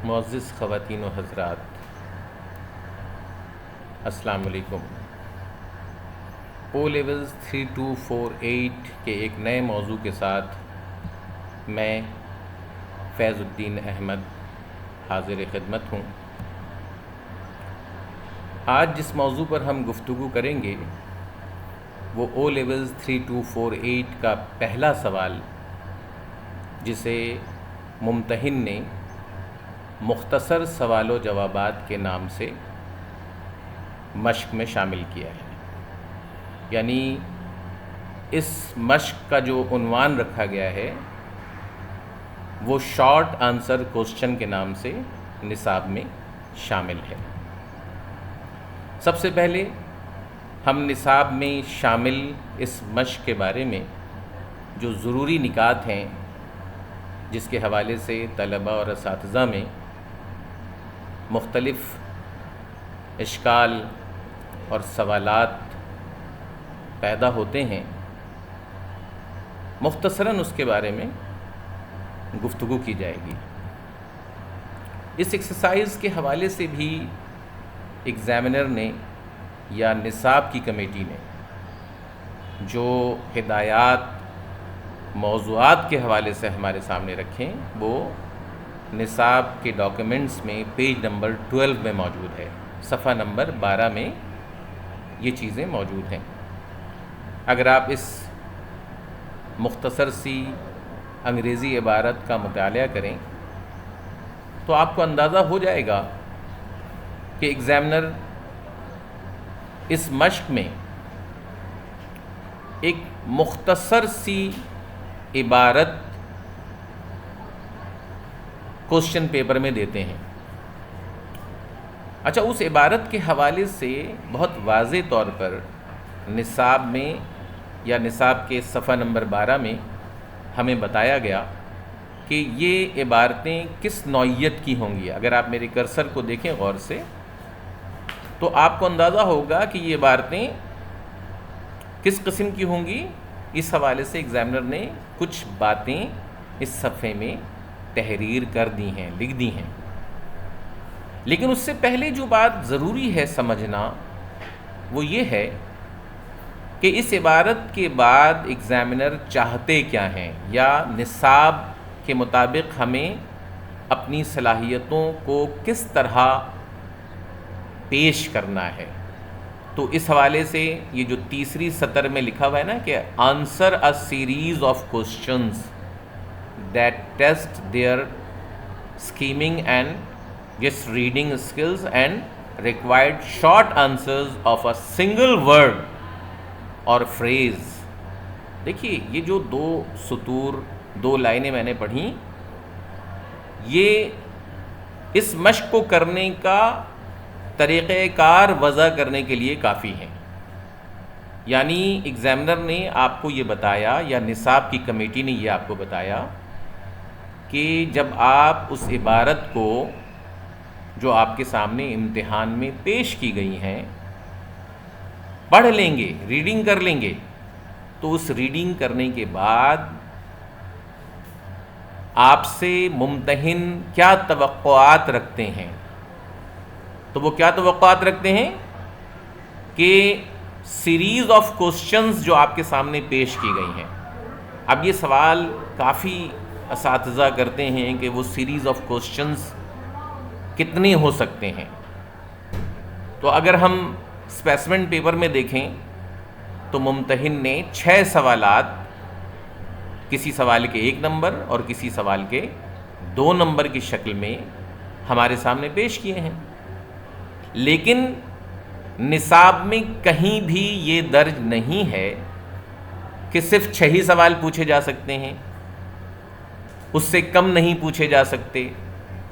معزز خواتین و حضرات، السلام علیکم۔ او لیولز 3248 کے ایک نئے موضوع کے ساتھ میں فیض الدین احمد حاضر خدمت ہوں۔ آج جس موضوع پر ہم گفتگو کریں گے وہ او لیولز 3248 کا پہلا سوال، جسے ممتحن نے مختصر سوال و جوابات کے نام سے مشق میں شامل کیا ہے۔ یعنی اس مشق کا جو عنوان رکھا گیا ہے وہ شارٹ آنسر کوسچن کے نام سے نصاب میں شامل ہے۔ سب سے پہلے ہم نصاب میں شامل اس مشق کے بارے میں جو ضروری نکات ہیں جس کے حوالے سے طلباء اور اساتذہ میں مختلف اشکال اور سوالات پیدا ہوتے ہیں، مختصراً اس کے بارے میں گفتگو کی جائے گی۔ اس ایکسرسائز کے حوالے سے بھی ایگزامینر نے یا نصاب کی کمیٹی نے جو ہدایات موضوعات کے حوالے سے ہمارے سامنے رکھیں وہ نصاب کے ڈاکیومنٹس میں پیج نمبر 12 میں موجود ہے، صفحہ نمبر 12 میں یہ چیزیں موجود ہیں۔ اگر آپ اس مختصر سی انگریزی عبارت کا مطالعہ کریں تو آپ کو اندازہ ہو جائے گا کہ ایگزامینر اس مشق میں ایک مختصر سی عبارت کوسچن پیپر میں دیتے ہیں۔ اچھا، اس عبارت کے حوالے سے بہت واضح طور پر نصاب میں یا نصاب کے صفحہ نمبر 12 میں ہمیں بتایا گیا کہ یہ عبارتیں کس نوعیت کی ہوں گی۔ اگر آپ میرے کرسر کو دیکھیں غور سے تو آپ کو اندازہ ہوگا کہ یہ عبارتیں کس قسم کی ہوں گی۔ اس حوالے سے ایگزامینر نے کچھ باتیں اس صفحے میں تحریر کر دی ہیں، لکھ دی ہیں۔ لیکن اس سے پہلے جو بات ضروری ہے سمجھنا وہ یہ ہے کہ اس عبارت کے بعد ایگزامینر چاہتے کیا ہیں، یا نصاب کے مطابق ہمیں اپنی صلاحیتوں کو کس طرح پیش کرنا ہے۔ تو اس حوالے سے یہ جو تیسری سطر میں لکھا ہوا ہے نا کہ answer a series of questions that test their scheming and yes reading skills and required short answers of a single word or phrase۔ دیکھیے یہ جو دو سطور، دو لائنیں میں نے پڑھیں، یہ اس مشق کو کرنے کا طریقہ کار وضع کرنے کے لیے کافی ہیں۔ یعنی ایگزامینر نے آپ کو یہ بتایا یا نصاب کی کمیٹی نے یہ آپ کو بتایا کہ جب آپ اس عبارت کو جو آپ کے سامنے امتحان میں پیش کی گئی ہیں پڑھ لیں گے، ریڈنگ کر لیں گے، تو اس ریڈنگ کرنے کے بعد آپ سے ممتحن کیا توقعات رکھتے ہیں۔ تو وہ کیا توقعات رکھتے ہیں کہ سیریز آف کوسچنز جو آپ کے سامنے پیش کی گئی ہیں۔ اب یہ سوال کافی اساتذہ کرتے ہیں کہ وہ سیریز آف کوسچنز کتنے ہو سکتے ہیں۔ تو اگر ہم اسپیسمنٹ پیپر میں دیکھیں تو ممتحن نے 6 سوالات، کسی سوال کے 1 نمبر اور کسی سوال کے 2 نمبر کی شکل میں ہمارے سامنے پیش کیے ہیں۔ لیکن نصاب میں کہیں بھی یہ درج نہیں ہے کہ صرف 6 ہی سوال پوچھے جا سکتے ہیں، اس سے کم نہیں پوچھے جا سکتے،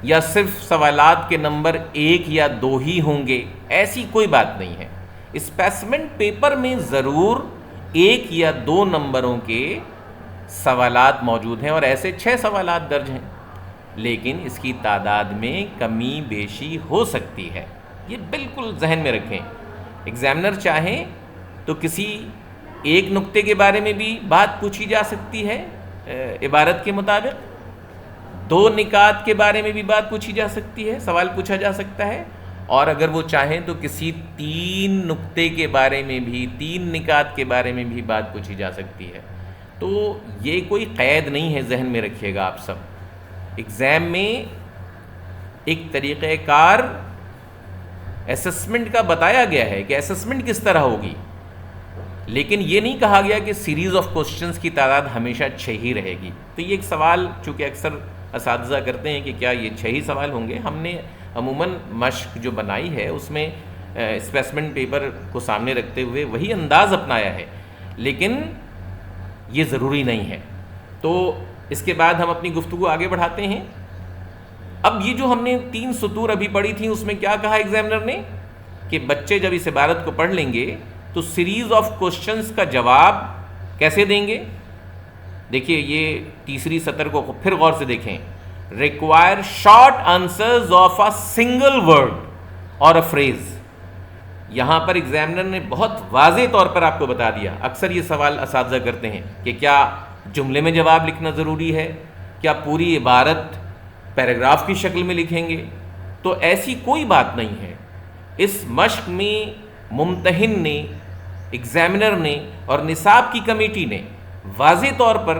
یا صرف سوالات کے نمبر 1 یا 2 ہی ہوں گے۔ ایسی کوئی بات نہیں ہے۔ اسپیسمنٹ پیپر میں ضرور 1 یا 2 نمبروں کے سوالات موجود ہیں اور ایسے 6 سوالات درج ہیں، لیکن اس کی تعداد میں کمی بیشی ہو سکتی ہے۔ یہ بالکل ذہن میں رکھیں۔ ایگزامینر چاہیں تو کسی ایک نقطے کے بارے میں بھی بات پوچھی جا سکتی ہے عبارت کے مطابق، 2 نکات کے بارے میں بھی بات پوچھی جا سکتی ہے، سوال پوچھا جا سکتا ہے، اور اگر وہ چاہیں تو کسی 3 نقطے کے بارے میں بھی، 3 نکات کے بارے میں بھی بات پوچھی جا سکتی ہے۔ تو یہ کوئی قید نہیں ہے، ذہن میں رکھیے گا آپ سب۔ ایگزام میں ایک طریقہ کار اسسمنٹ کا بتایا گیا ہے کہ اسسمنٹ کس طرح ہوگی، لیکن یہ نہیں کہا گیا کہ سیریز آف کوسچنز کی تعداد ہمیشہ 6 ہی رہے گی۔ تو یہ ایک سوال چونکہ اکثر اساتذہ کرتے ہیں کہ کیا یہ 6 ہی سوال ہوں گے، ہم نے عموماً مشق جو بنائی ہے اس میں اسپیسمن پیپر کو سامنے رکھتے ہوئے وہی انداز اپنایا ہے، لیکن یہ ضروری نہیں ہے۔ تو اس کے بعد ہم اپنی گفتگو آگے بڑھاتے ہیں۔ اب یہ جو ہم نے 3 سطور ابھی پڑھی تھیں، اس میں کیا کہا ایگزامنر نے کہ بچے جب اس عبارت کو پڑھ لیں گے تو سیریز آف کوسچنز کا جواب کیسے دیں گے؟ دیکھیے یہ تیسری سطر کو پھر غور سے دیکھیں، require short answers of a single word اور اے فریز۔ یہاں پر ایگزامنر نے بہت واضح طور پر آپ کو بتا دیا، اکثر یہ سوال اساتذہ کرتے ہیں کہ کیا جملے میں جواب لکھنا ضروری ہے، کیا پوری عبارت پیراگراف کی شکل میں لکھیں گے؟ تو ایسی کوئی بات نہیں ہے۔ اس مشق میں ممتحن نے، ایگزامنر نے اور نصاب کی کمیٹی نے واضح طور پر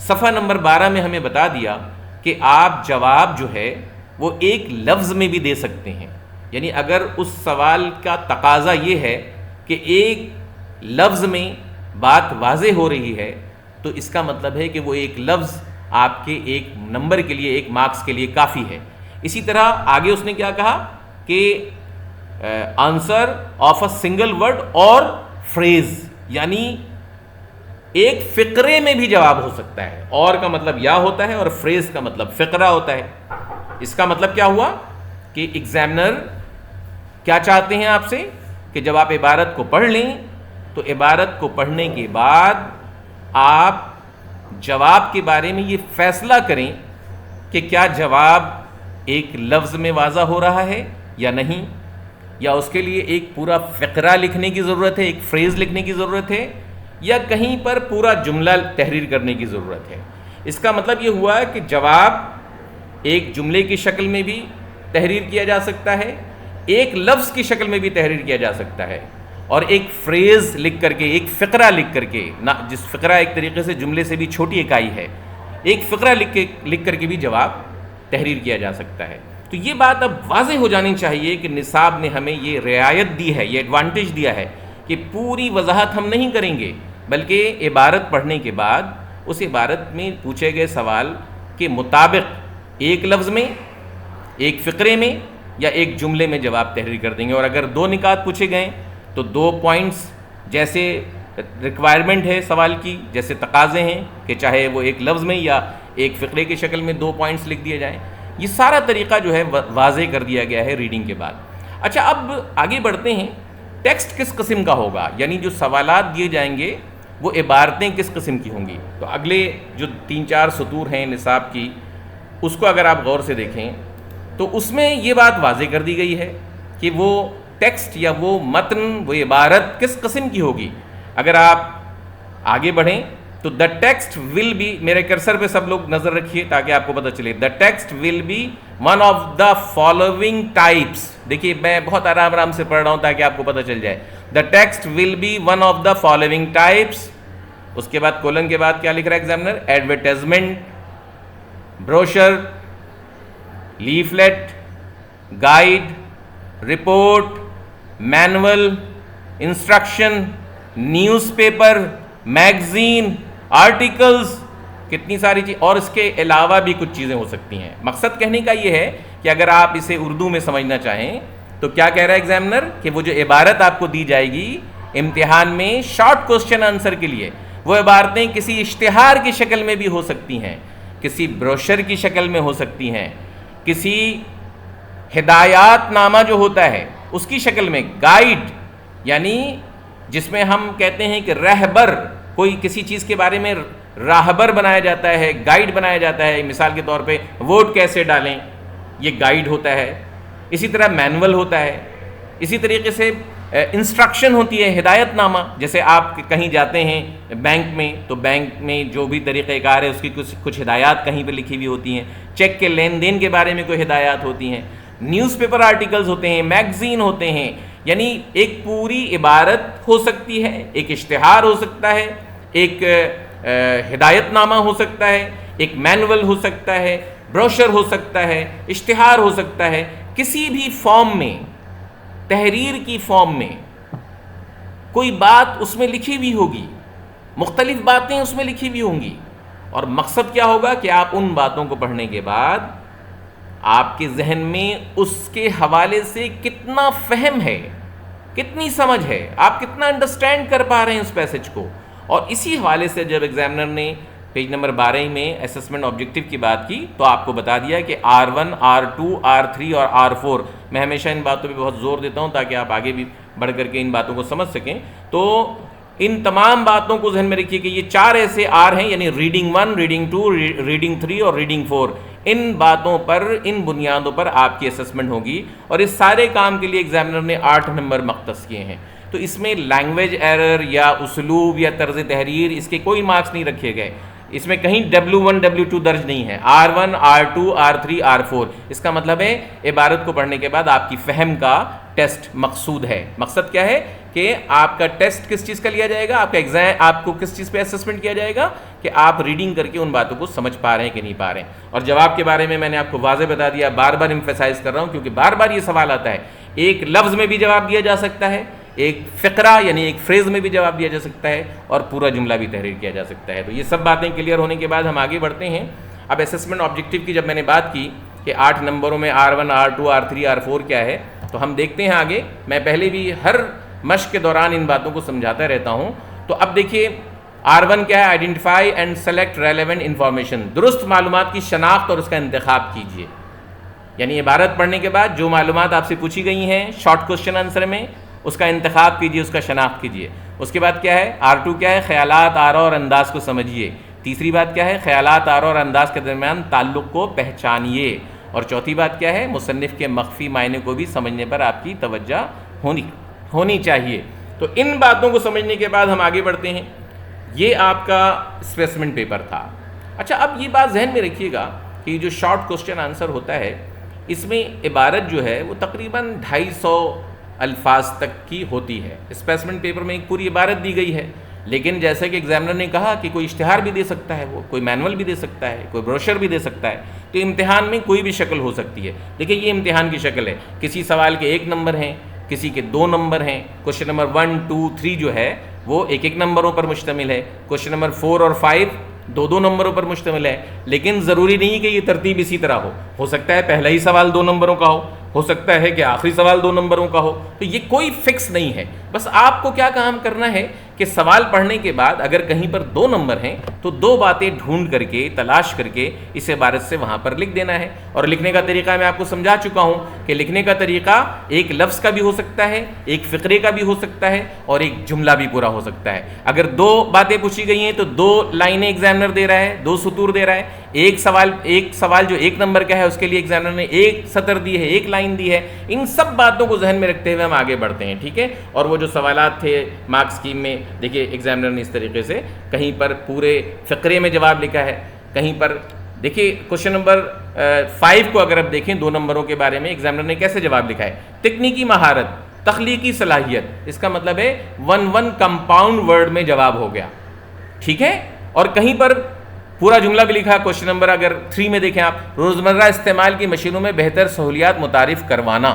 صفحہ نمبر 12 میں ہمیں بتا دیا کہ آپ جواب جو ہے وہ ایک لفظ میں بھی دے سکتے ہیں۔ یعنی اگر اس سوال کا تقاضا یہ ہے کہ ایک لفظ میں بات واضح ہو رہی ہے تو اس کا مطلب ہے کہ وہ ایک لفظ آپ کے ایک نمبر کے لیے، ایک مارکس کے لیے کافی ہے۔ اسی طرح آگے اس نے کیا کہا کہ answer of a single word اور فریز، یعنی ایک فقرے میں بھی جواب ہو سکتا ہے۔ اور کا مطلب یا ہوتا ہے اور فریز کا مطلب فقرہ ہوتا ہے۔ اس کا مطلب کیا ہوا کہ ایگزامنر کیا چاہتے ہیں آپ سے کہ جب آپ عبارت کو پڑھ لیں تو عبارت کو پڑھنے کے بعد آپ جواب کے بارے میں یہ فیصلہ کریں کہ کیا جواب ایک لفظ میں واضح ہو رہا ہے یا نہیں، یا اس کے لیے ایک پورا فقرہ لکھنے کی ضرورت ہے، ایک فریز لکھنے کی ضرورت ہے، یا کہیں پر پورا جملہ تحریر کرنے کی ضرورت ہے۔ اس کا مطلب یہ ہوا کہ جواب ایک جملے کی شکل میں بھی تحریر کیا جا سکتا ہے، ایک لفظ کی شکل میں بھی تحریر کیا جا سکتا ہے، اور ایک فریز لکھ کر کے، ایک فقرہ لکھ کر کے، جس فقرہ ایک طریقے سے جملے سے بھی چھوٹی اکائی ہے، ایک فقرہ لکھ کر کے بھی جواب تحریر کیا جا سکتا ہے۔ تو یہ بات اب واضح ہو جانی چاہیے کہ نصاب نے ہمیں یہ رعایت دی ہے، یہ ایڈوانٹیج دیا ہے کہ پوری وضاحت ہم نہیں کریں گے، بلکہ عبارت پڑھنے کے بعد اس عبارت میں پوچھے گئے سوال کے مطابق ایک لفظ میں، ایک فقرے میں یا ایک جملے میں جواب تحریر کر دیں گے۔ اور اگر 2 نکات پوچھے گئے تو 2 پوائنٹس جیسے ریکوائرمنٹ ہے سوال کی، جیسے تقاضے ہیں کہ چاہے وہ ایک لفظ میں یا ایک فقرے کی شکل میں 2 پوائنٹس لکھ دیے جائیں۔ یہ سارا طریقہ جو ہے واضح کر دیا گیا ہے ریڈنگ کے بعد۔ اچھا اب آگے بڑھتے ہیں، ٹیکسٹ کس قسم کا ہوگا، یعنی جو سوالات دیے جائیں گے وہ عبارتیں کس قسم کی ہوں گی۔ تو اگلے جو 3-4 سطور ہیں نصاب کی، اس کو اگر آپ غور سے دیکھیں تو اس میں یہ بات واضح کر دی گئی ہے کہ وہ ٹیکسٹ یا وہ متن، وہ عبارت کس قسم کی ہوگی۔ اگر آپ آگے بڑھیں تو دا ٹیکسٹ ول بی، میرے کرسر پہ سب لوگ نظر رکھیے تاکہ آپ کو پتہ چلے، the text will be one of the following types. دیکھیے میں بہت آرام سے پڑھ رہا ہوں تاکہ آپ کو پتہ چل جائے، the text will be one of the following types. اس کے بعد کولن کے بعد کیا لکھ رہا ہے examiner? Advertisement, brochure, leaflet, guide, report, manual, instruction, newspaper, magazine, articles, کتنی ساری چیز، اور اس کے علاوہ بھی کچھ چیزیں ہو سکتی ہیں۔ مقصد کہنے کا یہ ہے کہ اگر آپ اسے اردو میں سمجھنا چاہیں تو کیا کہہ رہا ہے ایگزامنر کہ وہ جو عبارت آپ کو دی جائے گی امتحان میں شارٹ کوسچن آنسر کے لیے، وہ عبارتیں کسی اشتہار کی شکل میں بھی ہو سکتی ہیں، کسی بروشر کی شکل میں ہو سکتی ہیں، کسی ہدایات نامہ جو ہوتا ہے اس کی شکل میں، گائیڈ یعنی جس میں ہم کہتے ہیں کہ رہبر، کوئی کسی چیز کے بارے میں راہبر بنایا جاتا ہے، گائیڈ بنایا جاتا ہے، مثال کے طور پہ ووٹ کیسے ڈالیں، یہ گائیڈ ہوتا ہے۔ اسی طرح مینول ہوتا ہے، اسی طریقے سے انسٹرکشن ہوتی ہے، ہدایت نامہ. جیسے آپ کہیں جاتے ہیں بینک میں، تو بینک میں جو بھی طریقہ کار ہے اس کی کچھ ہدایات کہیں پہ لکھی ہوئی ہوتی ہیں. چیک کے لین دین کے بارے میں کوئی ہدایات ہوتی ہیں. نیوز پیپر آرٹیکلز ہوتے ہیں، میگزین ہوتے ہیں. یعنی ایک پوری عبارت ہو سکتی ہے، ایک اشتہار ہو سکتا ہے، ایک ہدایت نامہ ہو سکتا ہے، ایک مینول ہو سکتا ہے، بروشر ہو سکتا ہے، اشتہار ہو سکتا ہے. کسی بھی فارم میں، تحریر کی فارم میں کوئی بات اس میں لکھی ہوئی ہوگی، مختلف باتیں اس میں لکھی ہوئی ہوں گی. اور مقصد کیا ہوگا کہ آپ ان باتوں کو پڑھنے کے بعد آپ کے ذہن میں اس کے حوالے سے کتنا فہم ہے، کتنی سمجھ ہے، آپ کتنا انڈرسٹینڈ کر پا رہے ہیں اس پیسج کو. اور اسی حوالے سے جب ایگزامنر نے پیج نمبر 12 میں اسسمنٹ آبجیکٹیو کی بات کی تو آپ کو بتا دیا کہ R1 R2 R3 اور R4. میں ہمیشہ ان باتوں پہ بہت زور دیتا ہوں تاکہ آپ آگے بھی بڑھ کر کے ان باتوں کو سمجھ سکیں. تو ان تمام باتوں کو ذہن میں رکھیے کہ یہ 4 ایسے آر ہیں، یعنی ریڈنگ 1، ریڈنگ 2، ریڈنگ 3 اور ریڈنگ 4. ان باتوں پر، ان بنیادوں پر آپ کی اسسمنٹ ہوگی. اور اس سارے کام کے لیے ایگزامنر نے 8 نمبر مختص کیے ہیں. تو اس میں لینگویج ایرر یا اسلوب یا طرز تحریر اس کے کوئی مارکس نہیں رکھے گئے. اس میں کہیں W1 W2 درج نہیں ہے. R1 R2 R3 R4. اس کا مطلب ہے عبارت کو پڑھنے کے بعد آپ کی فہم کا ٹیسٹ مقصود ہے. مقصد کیا ہے کہ آپ کا ٹیسٹ کس چیز کا لیا جائے گا، آپ کا ایگزام آپ کو کس چیز پہ اسسمنٹ کیا جائے گا کہ آپ ریڈنگ کر کے ان باتوں کو سمجھ پا رہے ہیں کہ نہیں پا رہے ہیں. اور جواب کے بارے میں میں نے آپ کو واضح بتا دیا، بار بار ایمفیسائز کر رہا ہوں کیونکہ بار بار یہ سوال آتا ہے. ایک لفظ میں بھی جواب دیا جا سکتا ہے، ایک فقرہ یعنی ایک فریز میں بھی جواب دیا جا سکتا ہے، اور پورا جملہ بھی تحریر کیا جا سکتا ہے. تو یہ سب باتیں کلیئر ہونے کے بعد ہم آگے بڑھتے ہیں. اب اسسمنٹ آبجیکٹیو کی جب میں نے بات کی کہ 8 نمبروں میں R1 R2 R3 R4 کیا ہے، تو ہم دیکھتے ہیں آگے. میں پہلے بھی ہر مشق کے دوران ان باتوں کو سمجھاتا رہتا ہوں. تو اب دیکھیے R1 کیا ہے، identify and select relevant information. درست معلومات کی شناخت اور اس کا انتخاب کیجیے. یعنی عبارت پڑھنے کے بعد جو معلومات آپ سے پوچھی گئی ہیں شارٹ کوشچن آنسر میں، اس کا انتخاب کیجیے، اس کا شناخت کیجیے. اس کے بعد کیا ہے، R2 کیا ہے، خیالات، آراء اور انداز کو سمجھیے. تیسری بات کیا ہے، خیالات، آراء اور انداز کے درمیان تعلق کو پہچانیے. اور چوتھی بات کیا ہے، مصنف کے مخفی معنی کو بھی سمجھنے پر آپ کی توجہ ہونی چاہیے. تو ان باتوں کو سمجھنے کے بعد ہم آگے بڑھتے ہیں. یہ آپ کا اسپیسمنٹ پیپر تھا. اچھا، اب یہ بات ذہن میں رکھیے گا کہ جو شارٹ کوشچن آنسر ہوتا ہے اس میں عبارت جو ہے وہ تقریباً 250 الفاظ تک کی ہوتی ہے. اسپیسمنٹ پیپر میں ایک پوری عبارت دی گئی ہے، لیکن جیسے کہ ایگزامنر نے کہا کہ کوئی اشتہار بھی دے سکتا ہے، وہ کوئی مینول بھی دے سکتا ہے، کوئی بروشر بھی دے سکتا ہے. تو امتحان میں کوئی بھی شکل ہو سکتی ہے. دیکھیں یہ امتحان کی شکل ہے. کسی سوال کے 1 نمبر ہیں، کسی کے 2 نمبر ہیں. کوشچن نمبر 1 2 3 جو ہے وہ 1 نمبروں پر مشتمل ہے. کوشچن نمبر 4 اور 5 2 نمبروں پر مشتمل ہے. لیکن ضروری نہیں کہ یہ ترتیب اسی طرح ہو سکتا ہے پہلا ہی سوال 2 نمبروں کا ہو سکتا ہے کہ آخری سوال 2 نمبروں کا ہو. تو یہ کوئی فکس نہیں ہے. بس آپ کو کیا کام کرنا ہے کہ سوال پڑھنے کے بعد اگر کہیں پر 2 نمبر ہیں تو 2 باتیں ڈھونڈ کر کے، تلاش کر کے اس عبارت سے وہاں پر لکھ دینا ہے. اور لکھنے کا طریقہ میں آپ کو سمجھا چکا ہوں کہ لکھنے کا طریقہ ایک لفظ کا بھی ہو سکتا ہے، ایک فقرے کا بھی ہو سکتا ہے، اور ایک جملہ بھی پورا ہو سکتا ہے. اگر 2 باتیں پوچھی گئی ہیں تو 2 لائنیں ایگزامنر دے رہا ہے، 2 سطور دے رہا ہے. ایک سوال جو 1 نمبر کا ہے اس کے لیے ایگزامنر نے 1 سطر دی ہے، 1 لائن دی ہے. ان سب باتوں کو ذہن میں رکھتے ہوئے ہم آگے بڑھتے ہیں. ٹھیک ہے. اور وہ جو سوالات تھے مارکس اسکیم میں، دیکھیے ایگزامنر نے اس طریقے سے کہیں پر پورے فقرے میں جواب لکھا ہے، کہیں پر دیکھیے کوشچن نمبر 5 کو اگر آپ دیکھیں 2 نمبروں کے بارے میں ایگزامنر نے کیسے جواب لکھا ہے. تکنیکی مہارت، تخلیقی صلاحیت، اس کا مطلب ہے 1 کمپاؤنڈ ورڈ میں جواب ہو گیا. ٹھیک ہے. اور کہیں پر پورا جملہ بھی لکھا. کوشچن نمبر اگر 3 میں دیکھیں آپ، روزمرہ استعمال کی مشینوں میں بہتر سہولیات متعارف کروانا.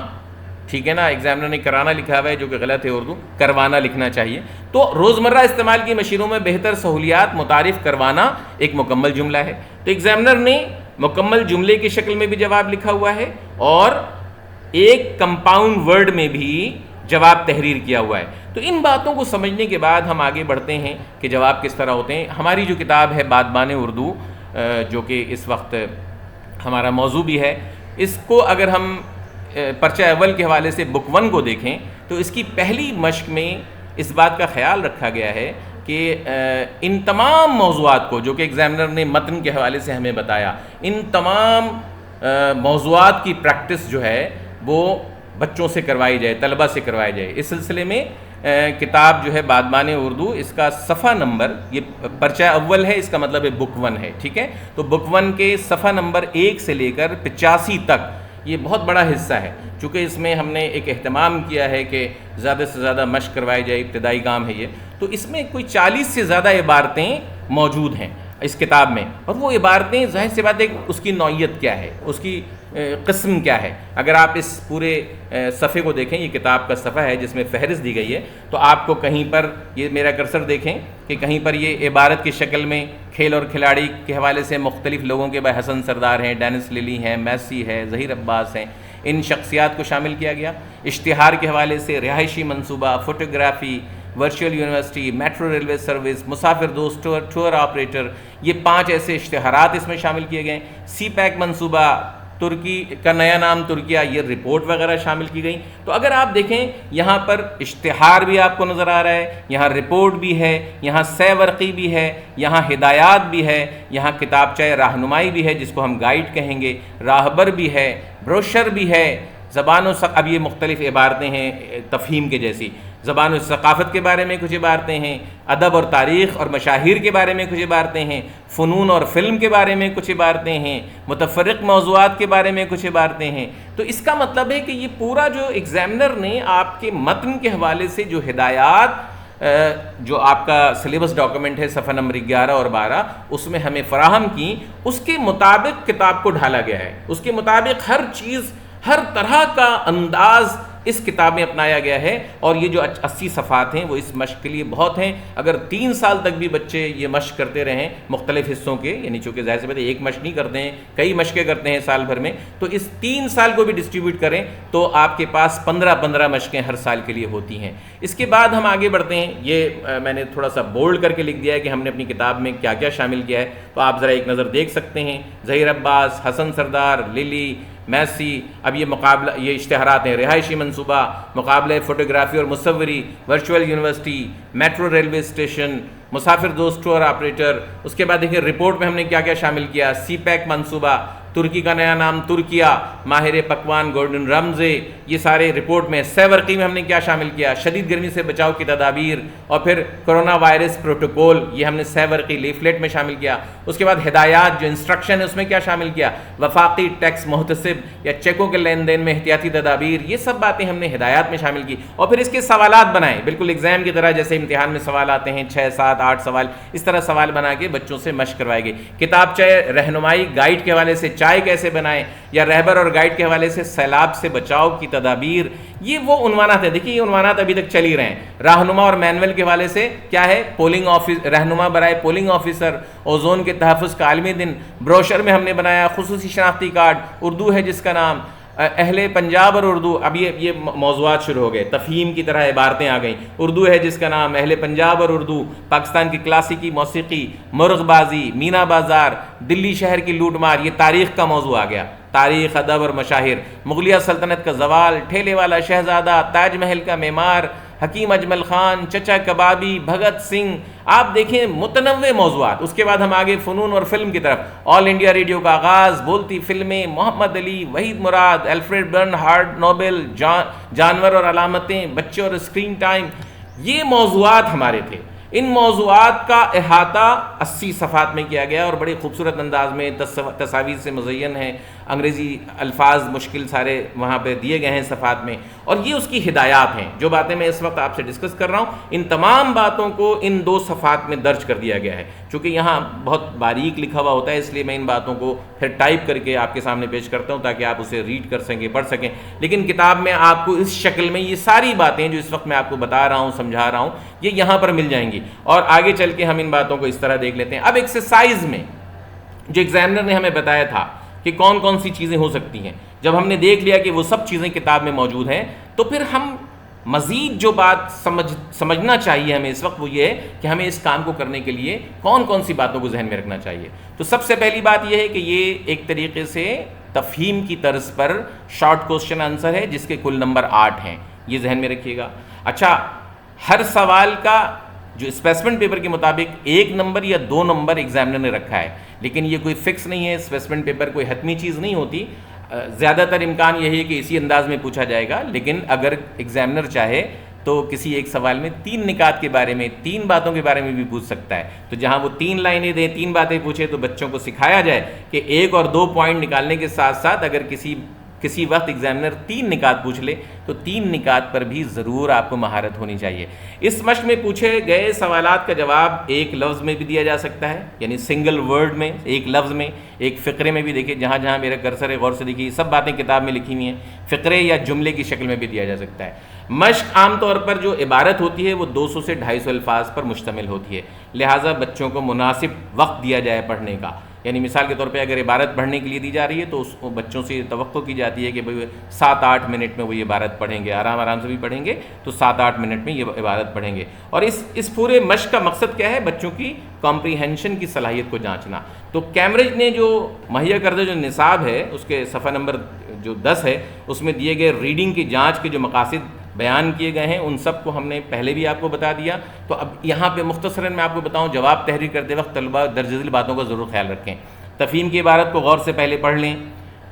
ٹھیک ہے نا. ایگزامنر نے کرانا لکھا ہوا ہے جو کہ غلط ہے، اردو کروانا لکھنا چاہیے. تو روزمرہ استعمال کی مشینوں میں بہتر سہولیات متعارف کروانا ایک مکمل جملہ ہے. تو ایگزامنر نے مکمل جملے کی شکل میں بھی جواب لکھا ہوا ہے اور ایک کمپاؤنڈ ورڈ میں بھی جواب تحریر کیا ہوا ہے. تو ان باتوں کو سمجھنے کے بعد ہم آگے بڑھتے ہیں کہ جواب کس طرح ہوتے ہیں. ہماری جو کتاب ہے بادبان اردو، جو کہ اس وقت ہمارا موضوع بھی ہے، اس کو اگر ہم پرچہ اول کے حوالے سے بک 1 کو دیکھیں تو اس کی پہلی مشق میں اس بات کا خیال رکھا گیا ہے کہ ان تمام موضوعات کو جو کہ ایگزامنر نے متن کے حوالے سے ہمیں بتایا، ان تمام موضوعات کی پریکٹس جو ہے وہ بچوں سے کروائی جائے، طلبہ سے کروائی جائے۔ اس سلسلے میں کتاب جو ہے بادبان اردو، اس کا صفحہ نمبر، یہ پرچہ اول ہے، اس کا مطلب ہے بک 1 ہے، ٹھیک ہے؟ تو بک 1 کے صفحہ نمبر 1 سے لے کر 85 تک یہ بہت بڑا حصہ ہے، چونکہ اس میں ہم نے ایک اہتمام کیا ہے کہ زیادہ سے زیادہ مشق کروائی جائے، ابتدائی کام ہے یہ، تو اس میں کوئی 40 سے زیادہ عبارتیں موجود ہیں اس کتاب میں، اور وہ عبارتیں ظاہر سی بات ہے اس کی نوعیت کیا ہے، اس کی قسم کیا ہے۔ اگر آپ اس پورے صفحے کو دیکھیں، یہ کتاب کا صفحہ ہے جس میں فہرست دی گئی ہے، تو آپ کو کہیں پر یہ میرا کرسر دیکھیں کہ کہیں پر یہ عبارت کی شکل میں کھیل اور کھلاڑی کے حوالے سے مختلف لوگوں کے بھائی حسن سردار ہیں، ڈینس للی ہیں، میسی ہے، ظہیر عباس ہیں، ان شخصیات کو شامل کیا گیا۔ اشتہار کے حوالے سے رہائشی منصوبہ، photography, virtual university, metro railway service, مسافر دوست ٹور آپریٹر، یہ 5 ایسے اشتہارات اس میں شامل کیے گئے۔ سی پیک منصوبہ، ترکی کا نیا نام ترکیہ، یہ رپورٹ وغیرہ شامل کی گئی۔ تو اگر آپ دیکھیں یہاں پر اشتہار بھی آپ کو نظر آ رہا ہے، یہاں رپورٹ بھی ہے، یہاں سہ ورقی بھی ہے، یہاں ہدایات بھی ہے، یہاں کتابچہ رہنمائی بھی ہے جس کو ہم گائیڈ کہیں گے، راہبر بھی ہے، بروشر بھی ہے، زبان و اب یہ مختلف عبارتیں ہیں تفہیم کے جیسی، زبان و ثقافت کے بارے میں کچھ عبارتیں ہیں، ادب اور تاریخ اور مشاہیر کے بارے میں کچھ عبارتیں ہیں، فنون اور فلم کے بارے میں کچھ عبارتیں ہیں، متفرق موضوعات کے بارے میں کچھ عبارتیں ہیں۔ تو اس کا مطلب ہے کہ یہ پورا جو ایگزامنر نے آپ کے متن کے حوالے سے جو ہدایات جو آپ کا سلیبس ڈاکومنٹ ہے صفحہ نمبر 11 اور 12 اس میں ہمیں فراہم کی، اس کے مطابق کتاب کو ڈھالا گیا ہے، اس کے مطابق ہر چیز، ہر طرح کا انداز اس کتاب میں اپنایا گیا ہے، اور یہ جو 80 صفحات ہیں وہ اس مشق کے لیے بہت ہیں۔ اگر 3 سال تک بھی بچے یہ مشق کرتے رہیں مختلف حصوں کے، یعنی چونکہ ظاہر سی بات ہے ایک مشق نہیں کرتے ہیں، کئی مشقیں کرتے ہیں سال بھر میں، تو اس 3 سال کو بھی ڈسٹریبیوٹ کریں تو آپ کے پاس 15 مشقیں ہر سال کے لیے ہوتی ہیں۔ اس کے بعد ہم آگے بڑھتے ہیں، یہ میں نے تھوڑا سا بولڈ کر کے لکھ دیا ہے کہ ہم نے اپنی کتاب میں کیا کیا شامل کیا ہے، تو آپ ذرا ایک نظر دیکھ سکتے ہیں۔ ظہیر عباس، حسن سردار، للی، میسی، اب یہ مقابلہ، یہ اشتہارات ہیں، رہائشی منصوبہ، مقابلہ فوٹوگرافی اور مصوری، virtual university, metro railway station, مسافر دوست ٹور آپریٹر۔ اس کے بعد دیکھیں رپورٹ میں ہم نے کیا کیا شامل کیا، سی پیک منصوبہ، ترکی کا نیا نام ترکیہ، ماہر پکوان گورڈن رمزے، یہ سارے رپورٹ میں۔ سہ ورقی میں ہم نے کیا شامل کیا، شدید گرمی سے بچاؤ کی تدابیر، اور پھر کرونا وائرس پروٹوکول، یہ ہم نے سہ ورقی لیفلیٹ میں شامل کیا۔ اس کے بعد ہدایات جو انسٹرکشن ہے اس میں کیا شامل کیا، وفاقی ٹیکس محتسب یا چیکوں کے لین دین میں احتیاطی تدابیر، یہ سب باتیں ہم نے ہدایات میں شامل کی، اور پھر اس کے سوالات بنائے، بالکل ایگزام کی طرح، جیسے امتحان میں سوال آتے ہیں 6 7 8 سوال، اس طرح سوال بنا کے بچوں سے مشق کروائی گئی۔ کتابچہ رہنمائی گائیڈ کے حوالے سے چائے کیسے بنائیں، یا رہبر اور گائیڈ کے حوالے سے سیلاب سے بچاؤ کی تدابیر، یہ وہ عنوانات ہیں۔ دیکھیے یہ عنوانات ابھی تک چل ہی رہے ہیں۔ رہنما اور مینول کے حوالے سے کیا ہے، پولنگ آفس، رہنما برائے پولنگ آفیسر، اوزون کے تحفظ کا عالمی دن۔ بروشر میں ہم نے بنایا خصوصی شناختی کارڈ، اردو ہے جس کا نام، اہل پنجاب اور اردو، اب یہ موضوعات شروع ہو گئے، تفہیم کی طرح عبارتیں آ گئیں۔ اردو ہے جس کا نام، اہل پنجاب اور اردو، پاکستان کی کلاسیکی موسیقی، مرغ بازی، مینا بازار، دلی شہر کی لوٹ مار، یہ تاریخ کا موضوع آ گیا، تاریخ، ادب اور مشاہیر، مغلیہ سلطنت کا زوال، ٹھیلے والا شہزادہ، تاج محل کا معمار، حکیم اجمل خان، چچا کبابی، بھگت سنگھ، آپ دیکھیں متنوع موضوعات۔ اس کے بعد ہم آگے فنون اور فلم کی طرف، آل انڈیا ریڈیو کا آغاز، بولتی فلمیں، محمد علی، وحید مراد، الفریڈ برن ہارڈ نوبل، جانور اور علامتیں، بچے اور اسکرین ٹائم، یہ موضوعات ہمارے تھے۔ ان موضوعات کا احاطہ 80 صفحات میں کیا گیا، اور بڑے خوبصورت انداز میں تصاویر سے مزین ہے، انگریزی الفاظ مشکل سارے وہاں پہ دیے گئے ہیں صفحات میں، اور یہ اس کی ہدایات ہیں۔ جو باتیں میں اس وقت آپ سے ڈسکس کر رہا ہوں، ان تمام باتوں کو ان 2 صفحات میں درج کر دیا گیا ہے۔ چونکہ یہاں بہت باریک لکھا ہوا ہوتا ہے، اس لیے میں ان باتوں کو پھر ٹائپ کر کے آپ کے سامنے پیش کرتا ہوں تاکہ آپ اسے ریڈ کر سکیں، پڑھ سکیں، لیکن کتاب میں آپ کو اس شکل میں یہ ساری باتیں جو اس وقت میں آپ کو بتا رہا ہوں، سمجھا رہا ہوں، یہ یہاں پر مل جائیں گی، اور آگے چل کے ہم ان باتوں کو اس طرح دیکھ لیتے ہیں۔ اب ایکسرسائز میں جو ایگزامنر نے ہمیں بتایا تھا کہ کون کون سی چیزیں ہو سکتی ہیں، جب ہم نے دیکھ لیا کہ وہ سب چیزیں کتاب میں موجود ہیں، تو پھر ہم مزید جو بات سمجھنا چاہیے ہمیں اس وقت، وہ یہ ہے کہ ہمیں اس کام کو کرنے کے لیے کون کون سی باتوں کو ذہن میں رکھنا چاہیے۔ تو سب سے پہلی بات یہ ہے کہ یہ ایک طریقے سے تفہیم کی طرز پر شارٹ کوسچن آنسر ہے جس کے کل نمبر 8 ہیں، یہ ذہن میں رکھیے گا۔ اچھا، ہر سوال کا جو اسپیسمنٹ پیپر کے مطابق 1 نمبر یا 2 نمبر ایگزامنر نے رکھا ہے، لیکن یہ کوئی فکس نہیں ہے، اسپیسمنٹ پیپر کوئی حتمی چیز نہیں ہوتی۔ زیادہ تر امکان یہی ہے کہ اسی انداز میں پوچھا جائے گا، لیکن اگر ایگزامنر چاہے تو کسی ایک سوال میں 3 نکات کے بارے میں، 3 باتوں کے بارے میں بھی پوچھ سکتا ہے. تو جہاں وہ 3 لائنیں دیں، 3 باتیں پوچھے، تو بچوں کو سکھایا جائے کہ 1 اور 2 پوائنٹ نکالنے کے ساتھ ساتھ اگر کسی وقت ایگزامنر 3 نکات پوچھ لے تو 3 نکات پر بھی ضرور آپ کو مہارت ہونی چاہیے. اس مشق میں پوچھے گئے سوالات کا جواب ایک لفظ میں بھی دیا جا سکتا ہے، یعنی سنگل ورڈ میں، ایک لفظ میں، ایک فقرے میں بھی. دیکھیں جہاں جہاں میرا کرسر ہے غور سے دیکھیے، سب باتیں کتاب میں لکھی ہوئی ہیں، فقرے یا جملے کی شکل میں بھی دیا جا سکتا ہے. مشق عام طور پر جو عبارت ہوتی ہے وہ 200 سے 250 الفاظ پر مشتمل ہوتی ہے، لہٰذا بچوں کو مناسب وقت دیا جائے پڑھنے کا. یعنی مثال کے طور پہ اگر عبارت پڑھنے کے لیے دی جا رہی ہے تو اس بچوں سے توقع کی جاتی ہے کہ بھئی 7-8 منٹ میں وہ یہ عبارت پڑھیں گے، آرام سے بھی پڑھیں گے تو 7-8 منٹ میں یہ عبارت پڑھیں گے. اور اس پورے مشق کا مقصد کیا ہے؟ بچوں کی کمپریہنشن کی صلاحیت کو جانچنا. تو کیمبرج نے جو مہیا کردہ جو نصاب ہے اس کے صفحہ نمبر جو 10 ہے، اس میں دیے گئے ریڈنگ کی جانچ کے جو مقاصد بیان کیے گئے ہیں ان سب کو ہم نے پہلے بھی آپ کو بتا دیا. تو اب یہاں پہ مختصراً میں آپ کو بتاؤں، جواب تحریر کرتے وقت طلبہ درج ذیل باتوں کا ضرور خیال رکھیں. تفہیم کی عبارت کو غور سے پہلے پڑھ لیں،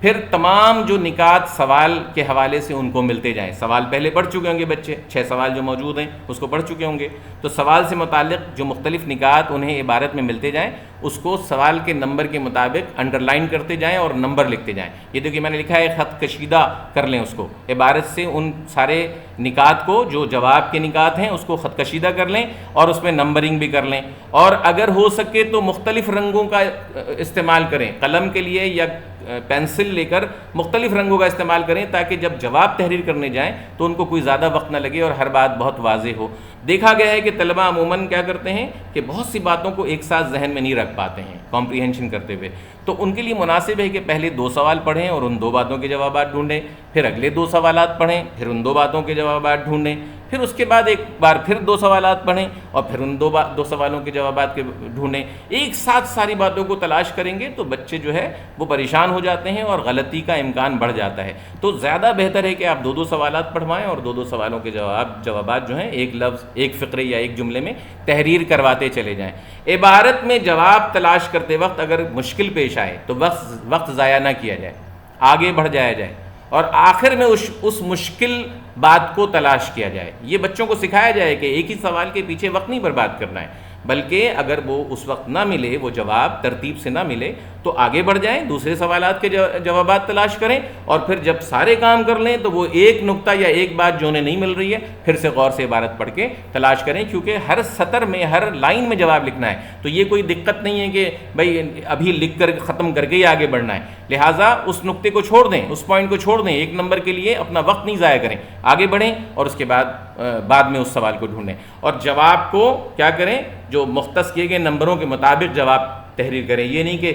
پھر تمام جو نکات سوال کے حوالے سے ان کو ملتے جائیں. سوال پہلے پڑھ چکے ہوں گے بچے، 6 سوال جو موجود ہیں اس کو پڑھ چکے ہوں گے، تو سوال سے متعلق جو مختلف نکات انہیں عبارت میں ملتے جائیں اس کو سوال کے نمبر کے مطابق انڈر لائن کرتے جائیں اور نمبر لکھتے جائیں. یہ دیکھیے میں نے لکھا ہے خط کشیدہ کر لیں اس کو، عبارت سے ان سارے نکات کو جو جواب کے نکات ہیں اس کو خط کشیدہ کر لیں اور اس میں نمبرنگ بھی کر لیں. اور اگر ہو سکے تو مختلف رنگوں کا استعمال کریں، قلم کے لیے یا پینسل لے کر مختلف رنگوں کا استعمال کریں تاکہ جب جواب تحریر کرنے جائیں تو ان کو کوئی زیادہ وقت نہ لگے اور ہر بات بہت واضح ہو. دیکھا گیا ہے کہ طلبہ عموماً کیا کرتے ہیں کہ بہت سی باتوں کو ایک ساتھ ذہن میں نہیں رکھ پاتے ہیں کمپریہنشن کرتے ہوئے. تو ان کے لیے مناسب ہے کہ پہلے 2 سوال پڑھیں اور ان 2 باتوں کے جوابات ڈھونڈیں، پھر اگلے 2 سوالات پڑھیں، پھر ان 2 باتوں کے جوابات ڈھونڈیں، پھر اس کے بعد ایک بار پھر 2 سوالات پڑھیں اور پھر ان 2 سوالوں کے جوابات کے ڈھونڈیں. ایک ساتھ ساری باتوں کو تلاش کریں گے تو بچے جو ہے وہ پریشان ہو جاتے ہیں اور غلطی کا امکان بڑھ جاتا ہے. تو زیادہ بہتر ہے کہ آپ 2 سوالات پڑھوائیں اور 2 سوالوں کے جوابات جو ہیں ایک لفظ، ایک فقرے یا ایک جملے میں تحریر کرواتے چلے جائیں. عبارت میں جواب تلاش کرتے وقت اگر مشکل پیش آئے تو وقت ضائع نہ کیا جائے، آگے بڑھ جایا جائے اور آخر میں اس مشکل بات کو تلاش کیا جائے. یہ بچوں کو سکھایا جائے کہ ایک ہی سوال کے پیچھے وقت نہیں برباد کرنا ہے، بلکہ اگر وہ اس وقت نہ ملے، وہ جواب ترتیب سے نہ ملے تو آگے بڑھ جائیں، دوسرے سوالات کے جوابات تلاش کریں اور پھر جب سارے کام کر لیں تو وہ ایک نقطہ یا ایک بات جو انہیں نہیں مل رہی ہے پھر سے غور سے عبارت پڑھ کے تلاش کریں. کیونکہ ہر سطر میں، ہر لائن میں جواب لکھنا ہے تو یہ کوئی دقت نہیں ہے کہ بھائی ابھی لکھ کر ختم کر کے ہی آگے بڑھنا ہے. لہٰذا اس نقطے کو چھوڑ دیں، اس پوائنٹ کو چھوڑ دیں، 1 نمبر کے لیے اپنا وقت نہیں ضائع کریں، آگے بڑھیں اور اس کے بعد میں اس سوال کو ڈھونڈیں. اور جواب کو کیا کریں؟ جو مختص کیے گئے نمبروں کے مطابق جواب تحریر کریں. یہ نہیں کہ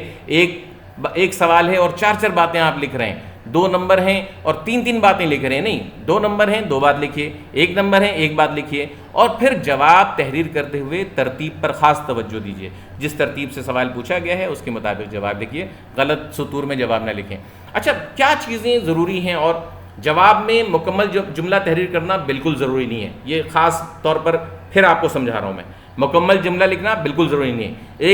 ایک سوال ہے اور 4 باتیں آپ لکھ رہے ہیں، 2 نمبر ہیں اور 3 باتیں لکھ رہے ہیں. نہیں، 2 نمبر ہیں 2 بات لکھیے، 1 نمبر ہے 1 بات لکھیے اور پھر جواب تحریر کرتے ہوئے ترتیب پر خاص توجہ دیجیے. جس ترتیب سے سوال پوچھا گیا ہے اس کے مطابق جواب لکھیے، غلط سطور میں جواب نہ لکھیں. اچھا، کیا چیزیں ضروری ہیں؟ اور جواب میں مکمل جملہ تحریر کرنا بالکل ضروری نہیں ہے. یہ خاص طور پر پھر آپ کو سمجھا رہا ہوں میں، مکمل جملہ لکھنا بالکل ضروری نہیں ہے.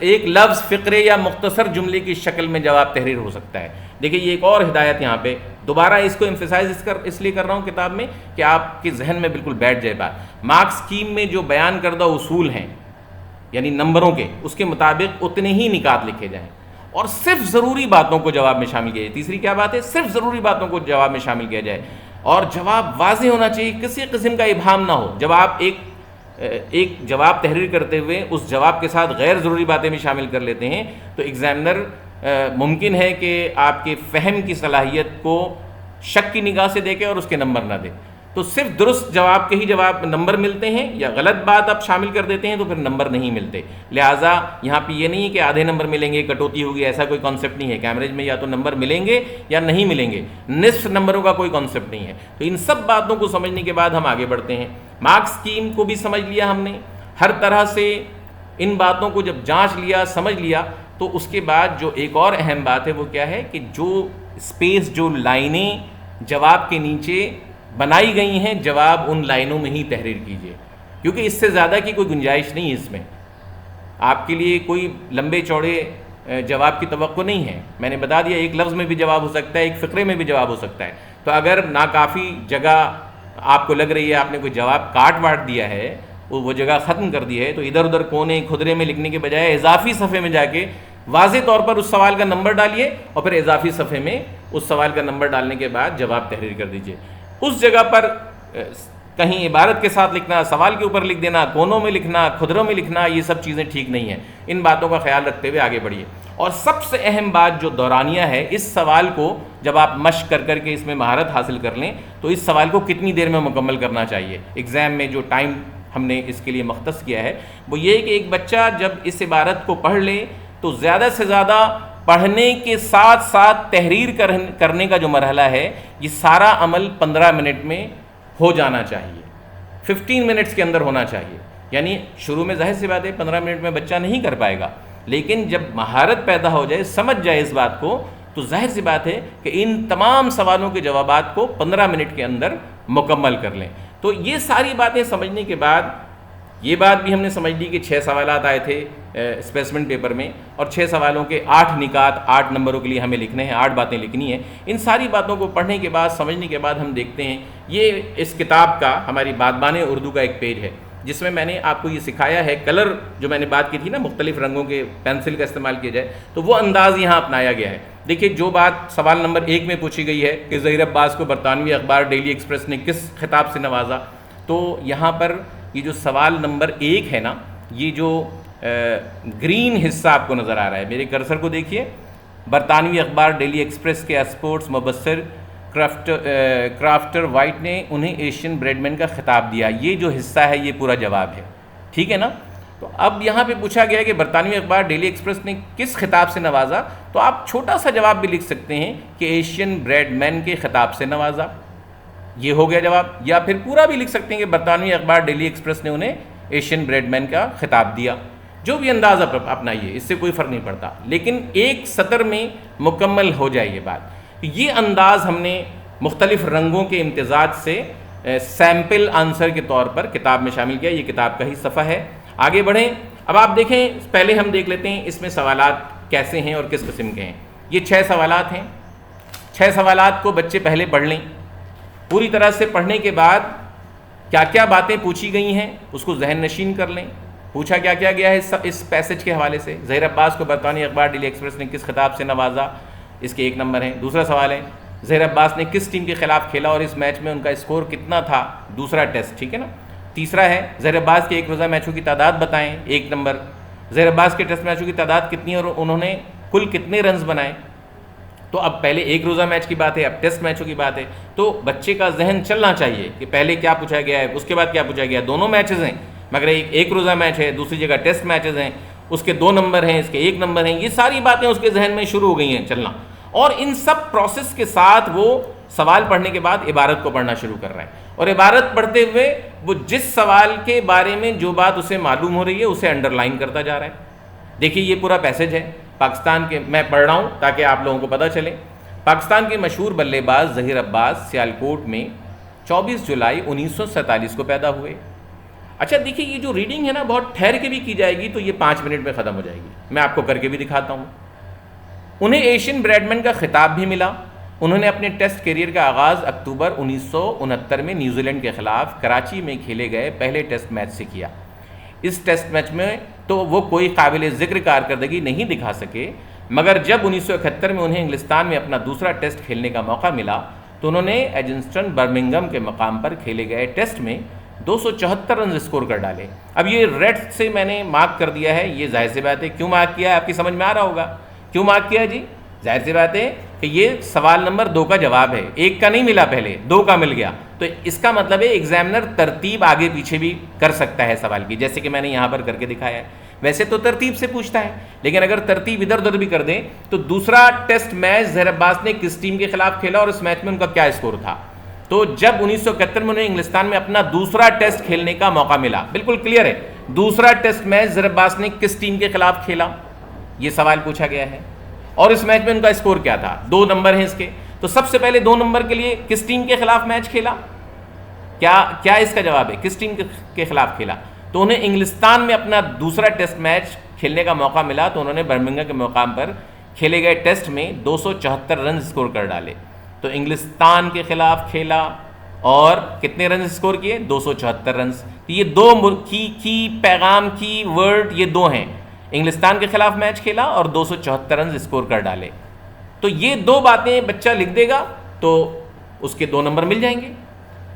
ایک لفظ فقرے یا مختصر جملے کی شکل میں جواب تحریر ہو سکتا ہے. دیکھیے یہ ایک اور ہدایت یہاں پہ دوبارہ اس کو ایمفیسائز اس لیے کر رہا ہوں کتاب میں کہ آپ کے ذہن میں بالکل بیٹھ جائے بات. مارکس اسکیم میں جو بیان کردہ اصول ہیں یعنی نمبروں کے، اس کے مطابق اتنے ہی نکات لکھے جائیں اور صرف ضروری باتوں کو جواب میں شامل کیا جائے. تیسری کیا بات ہے؟ صرف ضروری باتوں کو جواب میں شامل کیا جائے اور جواب واضح ہونا چاہیے، کسی قسم کا ابہام نہ ہو. جب آپ ایک جواب تحریر کرتے ہوئے اس جواب کے ساتھ غیر ضروری باتیں بھی شامل کر لیتے ہیں تو ایگزامنر ممکن ہے کہ آپ کے فہم کی صلاحیت کو شک کی نگاہ سے دیکھے اور اس کے نمبر نہ دے. تو صرف درست جواب کے ہی نمبر ملتے ہیں، یا غلط بات آپ شامل کر دیتے ہیں تو پھر نمبر نہیں ملتے. لہٰذا یہاں پہ یہ نہیں ہے کہ آدھے نمبر ملیں گے، کٹوتی ہوگی، ایسا کوئی کانسیپٹ نہیں ہے. کیمبرج میں یا تو نمبر ملیں گے یا نہیں ملیں گے، نصف نمبروں کا کوئی کانسیپٹ نہیں ہے. تو ان سب باتوں کو سمجھنے کے بعد ہم آگے بڑھتے ہیں. مارکس اسکیم کو بھی سمجھ لیا ہم نے، ہر طرح سے ان باتوں کو جب جانچ لیا، سمجھ لیا، تو اس کے بعد جو ایک اور اہم بات ہے وہ کیا ہے کہ جو اسپیس، جو لائنیں جواب کے نیچے بنائی گئی ہیں، جواب ان لائنوں میں ہی تحریر کیجیے، کیونکہ اس سے زیادہ کی کوئی گنجائش نہیں ہے. اس میں آپ کے لیے کوئی لمبے چوڑے جواب کی توقع نہیں ہے. میں نے بتا دیا ایک لفظ میں بھی جواب ہو سکتا ہے, ایک فقرے میں بھی جواب ہو سکتا ہے. تو اگر ناکافی جگہ آپ کو لگ رہی ہے, آپ نے کوئی جواب کاٹ واٹ دیا ہے, وہ جگہ ختم کر دی ہے, تو ادھر ادھر کونے کھدرے میں لکھنے کے بجائے اضافی صفحے میں جا کے واضح طور پر اس سوال کا نمبر ڈالیے اور پھر اضافی صفحے میں اس سوال کا نمبر ڈالنے کے بعد جواب تحریر کر دیجئے. اس جگہ پر کہیں عبارت کے ساتھ لکھنا, سوال کے اوپر لکھ دینا, کونوں میں لکھنا, کھدروں میں لکھنا, یہ سب چیزیں ٹھیک نہیں ہیں. ان باتوں کا خیال رکھتے ہوئے آگے بڑھیے. اور سب سے اہم بات جو دورانیہ ہے, اس سوال کو جب آپ مشق کر کر کے اس میں مہارت حاصل کر لیں تو اس سوال کو کتنی دیر میں مکمل کرنا چاہیے. ایگزام میں جو ٹائم ہم نے اس کے لیے مختص کیا ہے وہ یہ ہے کہ ایک بچہ جب اس عبارت کو پڑھ لے تو زیادہ سے زیادہ پڑھنے کے ساتھ ساتھ تحریر کرنے کا جو مرحلہ ہے یہ سارا عمل 15 منٹ میں ہو جانا چاہیے, 15 منٹس کے اندر ہونا چاہیے. یعنی شروع میں ظاہر سی بات ہے 15 منٹ میں بچہ نہیں کر پائے گا, لیکن جب مہارت پیدا ہو جائے, سمجھ جائے اس بات کو, تو ظاہر سی بات ہے کہ ان تمام سوالوں کے جوابات کو 15 منٹ کے اندر مکمل کر لیں. تو یہ ساری باتیں سمجھنے کے بعد یہ بات بھی ہم نے سمجھ لی کہ 6 سوالات آئے تھے اسپیسمنٹ پیپر میں, اور 6 سوالوں کے 8 نکات 8 نمبروں کے لیے ہمیں لکھنے ہیں, 8 باتیں لکھنی ہیں. ان ساری باتوں کو پڑھنے کے بعد, سمجھنے کے بعد ہم دیکھتے ہیں یہ اس کتاب کا, ہماری بادبان اردو کا ایک پیج ہے جس میں نے آپ کو یہ سکھایا ہے کلر, جو میں نے بات کی تھی نا مختلف رنگوں کے پینسل کا استعمال کیا جائے, تو وہ انداز یہاں اپنایا گیا ہے. دیکھیے جو بات سوال نمبر 1 میں پوچھی گئی ہے کہ ظہیر عباس کو برطانوی اخبار ڈیلی ایکسپریس نے کس خطاب سے نوازا, تو یہاں پر یہ جو سوال نمبر 1 ہے نا, یہ جو گرین حصہ آپ کو نظر آ رہا ہے, میرے کرسر کو دیکھیے, برطانوی اخبار ڈیلی ایکسپریس کے اسپورٹس مبصر کرافٹر وائٹ نے انہیں ایشین بریڈ مین کا خطاب دیا. یہ جو حصہ ہے یہ پورا جواب ہے, ٹھیک ہے نا. تو اب یہاں پہ پوچھا گیا کہ برطانوی اخبار ڈیلی ایکسپریس نے کس خطاب سے نوازا, تو آپ چھوٹا سا جواب بھی لکھ سکتے ہیں کہ ایشین بریڈ مین کے خطاب سے نوازا, یہ ہو گیا جواب. یا پھر پورا بھی لکھ سکتے ہیں کہ برطانوی اخبار ڈیلی ایکسپریس نے انہیں ایشین بریڈ مین کا خطاب دیا. جو بھی انداز اپنائیے, اس سے کوئی فرق نہیں پڑتا, لیکن ایک سطر میں مکمل ہو جائے یہ بات. یہ انداز ہم نے مختلف رنگوں کے امتزاج سے سیمپل آنسر کے طور پر کتاب میں شامل کیا. یہ کتاب کا ہی صفحہ ہے. آگے بڑھیں. اب آپ دیکھیں, پہلے ہم دیکھ لیتے ہیں اس میں سوالات کیسے ہیں اور کس قسم کے ہیں. یہ 6 سوالات ہیں. 6 سوالات کو بچے پہلے پڑھ لیں. پوری طرح سے پڑھنے کے بعد کیا کیا باتیں پوچھی گئی ہیں اس کو ذہن نشین کر لیں. پوچھا کیا کیا گیا ہے اس پیسج کے حوالے سے, ظہیر عباس کو برطانوی اخبار ڈیلی ایکسپریس نے کس خطاب سے نوازا, اس کے 1 نمبر ہیں. دوسرا سوال ہے ظہیر عباس نے کس ٹیم کے خلاف کھیلا اور اس میچ میں ان کا اسکور کتنا تھا, دوسرا ٹیسٹ, ٹھیک ہے نا. تیسرا ہے ظہیر عباس کے 1 روزہ میچوں کی تعداد بتائیں, 1 نمبر. ظہیر عباس کے ٹیسٹ میچوں کی تعداد کتنی اور انہوں نے کل کتنے رنز بنائے. تو اب پہلے 1 روزہ میچ کی بات ہے, اب ٹیسٹ میچوں کی بات ہے. تو بچے کا ذہن چلنا چاہیے کہ پہلے کیا پوچھا گیا ہے, اس کے بعد کیا پوچھا گیا. دونوں میچز ہیں, مگر ایک روزہ میچ ہے, دوسری جگہ ٹیسٹ میچز ہیں, اس کے 2 نمبر ہیں, اس کے 1 نمبر ہیں. یہ ساری باتیں اس کے ذہن میں شروع ہو گئی ہیں چلنا, اور ان سب پروسیس کے ساتھ وہ سوال پڑھنے کے بعد عبارت کو پڑھنا شروع کر رہا ہے, اور عبارت پڑھتے ہوئے وہ جس سوال کے بارے میں جو بات اسے معلوم ہو رہی ہے اسے انڈر لائن کرتا جا رہا ہے. دیکھیے یہ پورا پیسج ہے پاکستان کے, میں پڑھ رہا ہوں تاکہ آپ لوگوں کو پتہ چلے. پاکستان کے مشہور بلے باز ظہیر عباس سیالکوٹ میں 24 جولائی 1947 کو پیدا ہوئے. اچھا دیکھیے یہ جو ریڈنگ ہے نا بہت ٹھہر کے بھی کی جائے گی تو یہ 5 منٹ میں ختم ہو جائے گی. میں آپ کو کر کے بھی دکھاتا ہوں. انہیں ایشین بریڈمین کا خطاب بھی ملا. انہوں نے اپنے ٹیسٹ کیریئر کا آغاز اکتوبر 1969 میں نیوزی لینڈ کے خلاف کراچی میں کھیلے گئے پہلے ٹیسٹ میچ سے کیا. اس ٹیسٹ میچ میں تو وہ کوئی قابل ذکر کارکردگی نہیں دکھا سکے, مگر جب 1971 میں انہیں انگلستان میں اپنا دوسرا ٹیسٹ کھیلنے کا موقع ملا تو انہوں نے ایجنسٹن برمنگم کے مقام پر کھیلے گئے ٹیسٹ میں 274 رنز اسکور کر ڈالے. اب یہ ریڈ سے میں نے مارک کر دیا ہے, یہ ظاہر سی بات ہے کیوں مارک کیا ہے آپ کی سمجھ میں آ رہا ہوگا. کیوں مارک کیا جی؟ ظاہر سی بات ہے کہ یہ سوال نمبر 2 کا جواب ہے, 1 کا نہیں ملا پہلے, 2 کا مل گیا. تو اس کا مطلب ہے ایگزامنر ترتیب آگے پیچھے بھی کر سکتا ہے سوال کی, جیسے کہ میں نے یہاں پر کر کے دکھایا ہے. ویسے تو ترتیب سے پوچھتا ہے, لیکن اگر ترتیب ادھر ادھر بھی کر دیں تو دوسرا ٹیسٹ میچ ظہیر عباس نے کس ٹیم کے خلاف کھیلا اور اس میچ میں ان کا کیا اسکور تھا. تو جب 1971 میں انہیں انگلستان میں اپنا دوسرا ٹیسٹ کھیلنے کا موقع ملا, بالکل کلیئر ہے, دوسرا ٹیسٹ میچ ظہیر عباس نے کس ٹیم کے خلاف کھیلا, یہ سوال پوچھا گیا ہے, اور اس میچ میں ان کا اسکور کیا تھا. 2 نمبر ہیں اس کے. تو سب سے پہلے 2 نمبر کے لیے کس ٹیم کے خلاف میچ کھیلا, کیا اس کا جواب ہے, کس ٹیم کے خلاف کھیلا. تو انہیں انگلستان میں اپنا دوسرا ٹیسٹ میچ کھیلنے کا موقع ملا تو انہوں نے برمنگھم کے مقام پر کھیلے گئے ٹیسٹ میں 274 رنز اسکور کر ڈالے. تو انگلستان کے خلاف کھیلا اور کتنے رنز اسکور کیے؟ 274 رنز. یہ دو کی پیغام کی ورڈ یہ دو ہیں. انگلستان کے خلاف میچ کھیلا اور 274 رنز اسکور کر ڈالے. تو یہ دو باتیں بچہ لکھ دے گا تو اس کے 2 نمبر مل جائیں گے.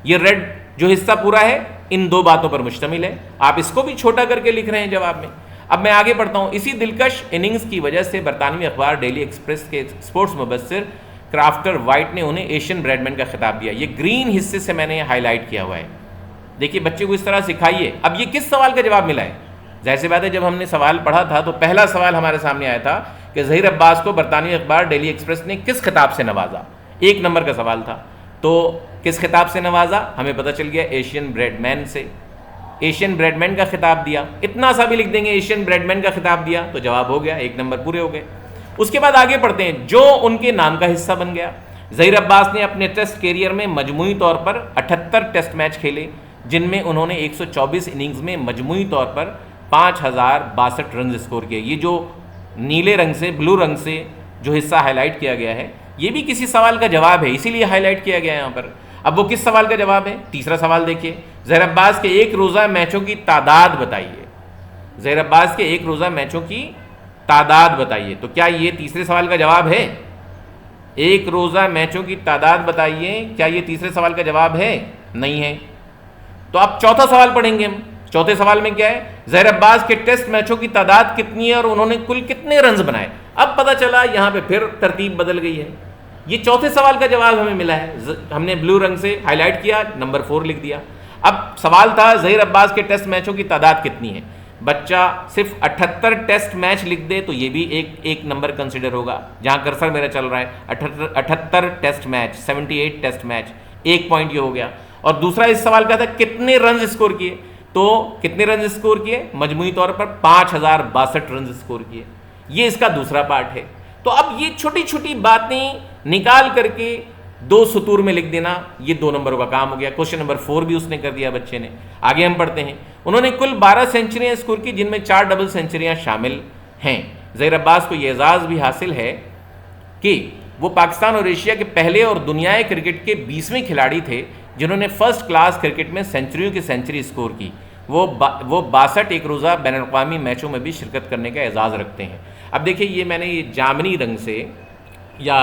یہ ریڈ جو حصہ پورا ہے ان 2 باتوں پر مشتمل ہے. آپ اس کو بھی چھوٹا کر کے لکھ رہے ہیں جواب میں. اب میں آگے پڑھتا ہوں. اسی دلکش اننگز کی وجہ سے برطانوی اخبار ڈیلی ایکسپریس کے اسپورٹس مبصر کرافٹر وائٹ نے انہیں ایشین بریڈمین کا خطاب دیا. یہ گرین حصے سے میں نے ہائی لائٹ کیا ہوا ہے. دیکھیے بچے کو اس طرح سکھائیے. اب یہ کس سوال کا جواب ملا ہے؟ ظاہر سی بات ہے جب ہم نے سوال پڑھا تھا تو پہلا سوال ہمارے سامنے آیا تھا کہ ظہیر عباس کو برطانوی اخبار ڈیلی ایکسپریس نے کس خطاب سے نوازا. 1 نمبر کا سوال تھا. تو کس خطاب سے نوازا؟ ہمیں پتہ چل گیا ایشین بریڈمین سے. ایشین بریڈمین کا خطاب دیا. اتنا سا بھی لکھ دیں گے ایشین بریڈمین کا خطاب دیا تو جواب ہو گیا. 1 نمبر پورے ہو گئے. اس کے بعد آگے پڑھتے ہیں. جو ان کے نام کا حصہ بن گیا. ظہیر عباس نے اپنے ٹیسٹ کیریئر میں مجموعی طور پر 78 ٹیسٹ میچ کھیلے جن میں انہوں نے 124 اننگز میں مجموعی طور پر 5062 رنز اسکور کیے. یہ جو نیلے رنگ سے بلو رنگ سے جو حصہ ہائی لائٹ کیا گیا ہے یہ بھی کسی سوال کا جواب ہے, اسی لیے ہائی لائٹ کیا گیا ہے یہاں پر. اب وہ کس سوال کا جواب ہے؟ تیسرا سوال دیکھیے. ظہیر عباس کے 1 روزہ میچوں کی تعداد بتائیے. ظہیر عباس کے 1 روزہ میچوں کی تعداد بتائیے. تو کیا یہ تیسرے سوال کا جواب ہے؟ 1 روزہ میچوں کی تعداد بتائیے. کیا یہ تیسرے سوال کا جواب ہے؟ نہیں ہے. تو اب چوتھا سوال پڑھیں گے ہم. چوتھے سوال میں کیا ہے؟ ظہیر عباس کے ٹیسٹ میچوں کی تعداد کتنی ہے اور انہوں نے کل کتنے رنز بنائے. اب پتہ چلا یہاں پہ پھر ترتیب بدل گئی ہے. یہ چوتھے سوال کا جواب ہمیں ملا ہے. ہم نے بلو رنگ سے ہائی لائٹ کیا, نمبر 4 لکھ دیا. اب سوال تھا ظہیر عباس کے ٹیسٹ میچوں کی تعداد کتنی ہے. بچہ صرف 78 ٹیسٹ میچ لکھ دے تو یہ بھی ایک نمبر کنسیڈر ہوگا. جہاں کرسر میرا چل رہا ہے 78 test match, 78 test match, 1 point یہ ہو گیا. اور دوسرا اس سوال کا تھا کتنے رنز اسکور کیے. تو کتنے رنز اسکور کیے؟ مجموعی طور پر 5062 رنز اسکور کیے. یہ اس کا دوسرا پارٹ ہے. تو اب یہ چھوٹی چھوٹی باتیں نکال کر کے 2 سطور میں لکھ دینا, یہ 2 نمبروں کا کام ہو گیا. کوشچن نمبر 4 بھی اس نے کر دیا بچے نے. آگے ہم پڑھتے ہیں. انہوں نے کل 12 سینچریاں اسکور کی جن میں 4 ڈبل سینچریاں شامل ہیں. ظہیر عباس کو یہ اعزاز بھی حاصل ہے کہ وہ پاکستان اور ایشیا کے پہلے اور دنیائے کرکٹ کے 20ویں کھلاڑی تھے جنہوں نے فرسٹ کلاس کرکٹ میں سینچریوں کی سینچری اسکور کی. وہ 62 ایک روزہ بین الاقوامی میچوں میں بھی شرکت کرنے کا اعزاز رکھتے ہیں. اب دیکھیں یہ میں نے یہ جامنی رنگ سے یا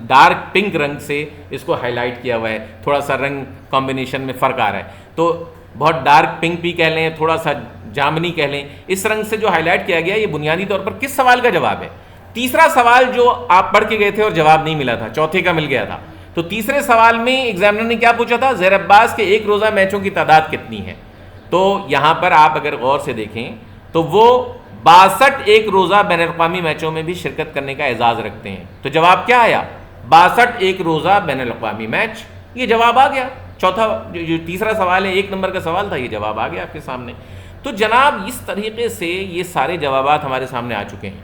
ڈارک پنک رنگ سے اس کو ہائی لائٹ کیا ہوا ہے. تھوڑا سا رنگ کمبینیشن میں فرق آ رہا ہے تو بہت ڈارک پنک بھی کہہ لیں, تھوڑا سا جامنی کہہ لیں. اس رنگ سے جو ہائی لائٹ کیا گیا یہ بنیادی طور پر کس سوال کا جواب ہے؟ تیسرا سوال جو آپ پڑھ کے گئے تھے اور جواب نہیں ملا تھا, چوتھے کا مل گیا تھا. تو تیسرے سوال میں ایگزامنر نے کیا پوچھا تھا؟ ظہیر عباس کے 1 روزہ میچوں کی تعداد کتنی ہے. تو یہاں پر آپ اگر غور سے دیکھیں تو وہ 62 ایک روزہ بین الاقوامی میچوں میں بھی شرکت کرنے کا اعزاز رکھتے ہیں. تو جواب کیا آیا؟ 62 ایک روزہ بین الاقوامی میچ. یہ جواب آ گیا. چوتھا جو تیسرا سوال ہے 1 نمبر کا سوال تھا, یہ جواب آ گیا آپ کے سامنے. تو جناب اس طریقے سے یہ سارے جوابات ہمارے سامنے آ چکے ہیں.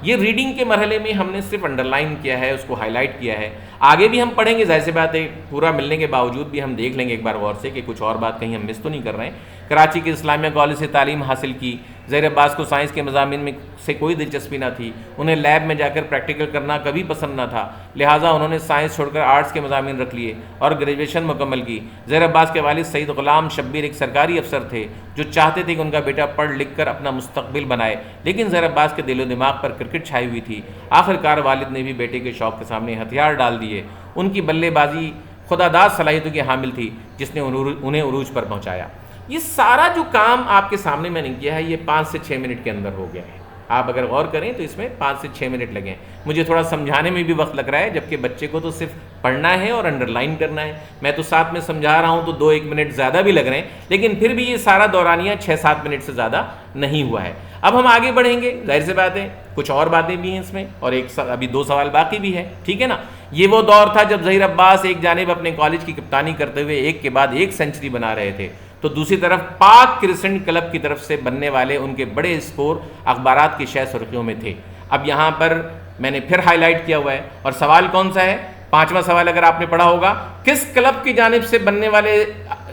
یہ ریڈنگ کے مرحلے میں ہم نے صرف انڈر لائن کیا ہے, اس کو ہائی لائٹ کیا ہے. آگے بھی ہم پڑھیں گے, ظاہر سی بات ہے پورا ملنے کے باوجود بھی ہم دیکھ لیں گے ایک بار غور سے کہ کچھ اور بات کہیں ہم مس تو نہیں کر رہے ہیں. کراچی کے اسلامیہ کالج سے تعلیم حاصل کی. ظہیر عباس کو سائنس کے مضامین میں سے کوئی دلچسپی نہ تھی. انہیں لیب میں جا کر پریکٹیکل کرنا کبھی پسند نہ تھا, لہٰذا انہوں نے سائنس چھوڑ کر آرٹس کے مضامین رکھ لیے اور گریجویشن مکمل کی. ظہیر عباس کے والد سعید غلام شبیر ایک سرکاری افسر تھے جو چاہتے تھے کہ ان کا بیٹا پڑھ لکھ کر اپنا مستقبل بنائے, لیکن ظہیر عباس کے دل و دماغ پر کرکٹ چھائی ہوئی تھی. آخرکار والد نے بھی بیٹے کے شوق کے سامنے ہتھیار ڈال دیے. ان کی بلے بازی خداداد صلاحیتوں کی حامل تھی جس نے انہیں عروج پر پہنچایا. یہ سارا جو کام آپ کے سامنے میں نے کیا ہے یہ 5 سے 6 منٹ کے اندر ہو گیا ہے. آپ اگر غور کریں تو اس میں 5 سے 6 منٹ لگے. مجھے تھوڑا سمجھانے میں بھی وقت لگ رہا ہے, جبکہ بچے کو تو صرف پڑھنا ہے اور انڈر لائن کرنا ہے. میں تو ساتھ میں سمجھا رہا ہوں تو 2-1 منٹ زیادہ بھی لگ رہے ہیں, لیکن پھر بھی یہ سارا دورانیہ 6-7 منٹ سے زیادہ نہیں ہوا ہے. اب ہم آگے بڑھیں گے, ظاہر سی بات ہے کچھ اور باتیں بھی ہیں اس میں, اور ابھی 2 سوال باقی بھی ہے, ٹھیک ہے نا. یہ وہ دور تھا جب ظہیر عباس ایک جانب اپنے کالج کی کپتانی کرتے ہوئے ایک کے بعد ایک سینچری بنا رہے تھے, تو دوسری طرف پاک کرسنٹ کلب کی طرف سے بننے والے ان کے بڑے اسکور اخبارات کی شہ سرخیوں میں تھے. اب یہاں پر میں نے پھر ہائی لائٹ کیا ہوا ہے, اور سوال کون سا ہے؟ 5واں سوال اگر آپ نے پڑھا ہوگا, کس کلب کی جانب سے بننے والے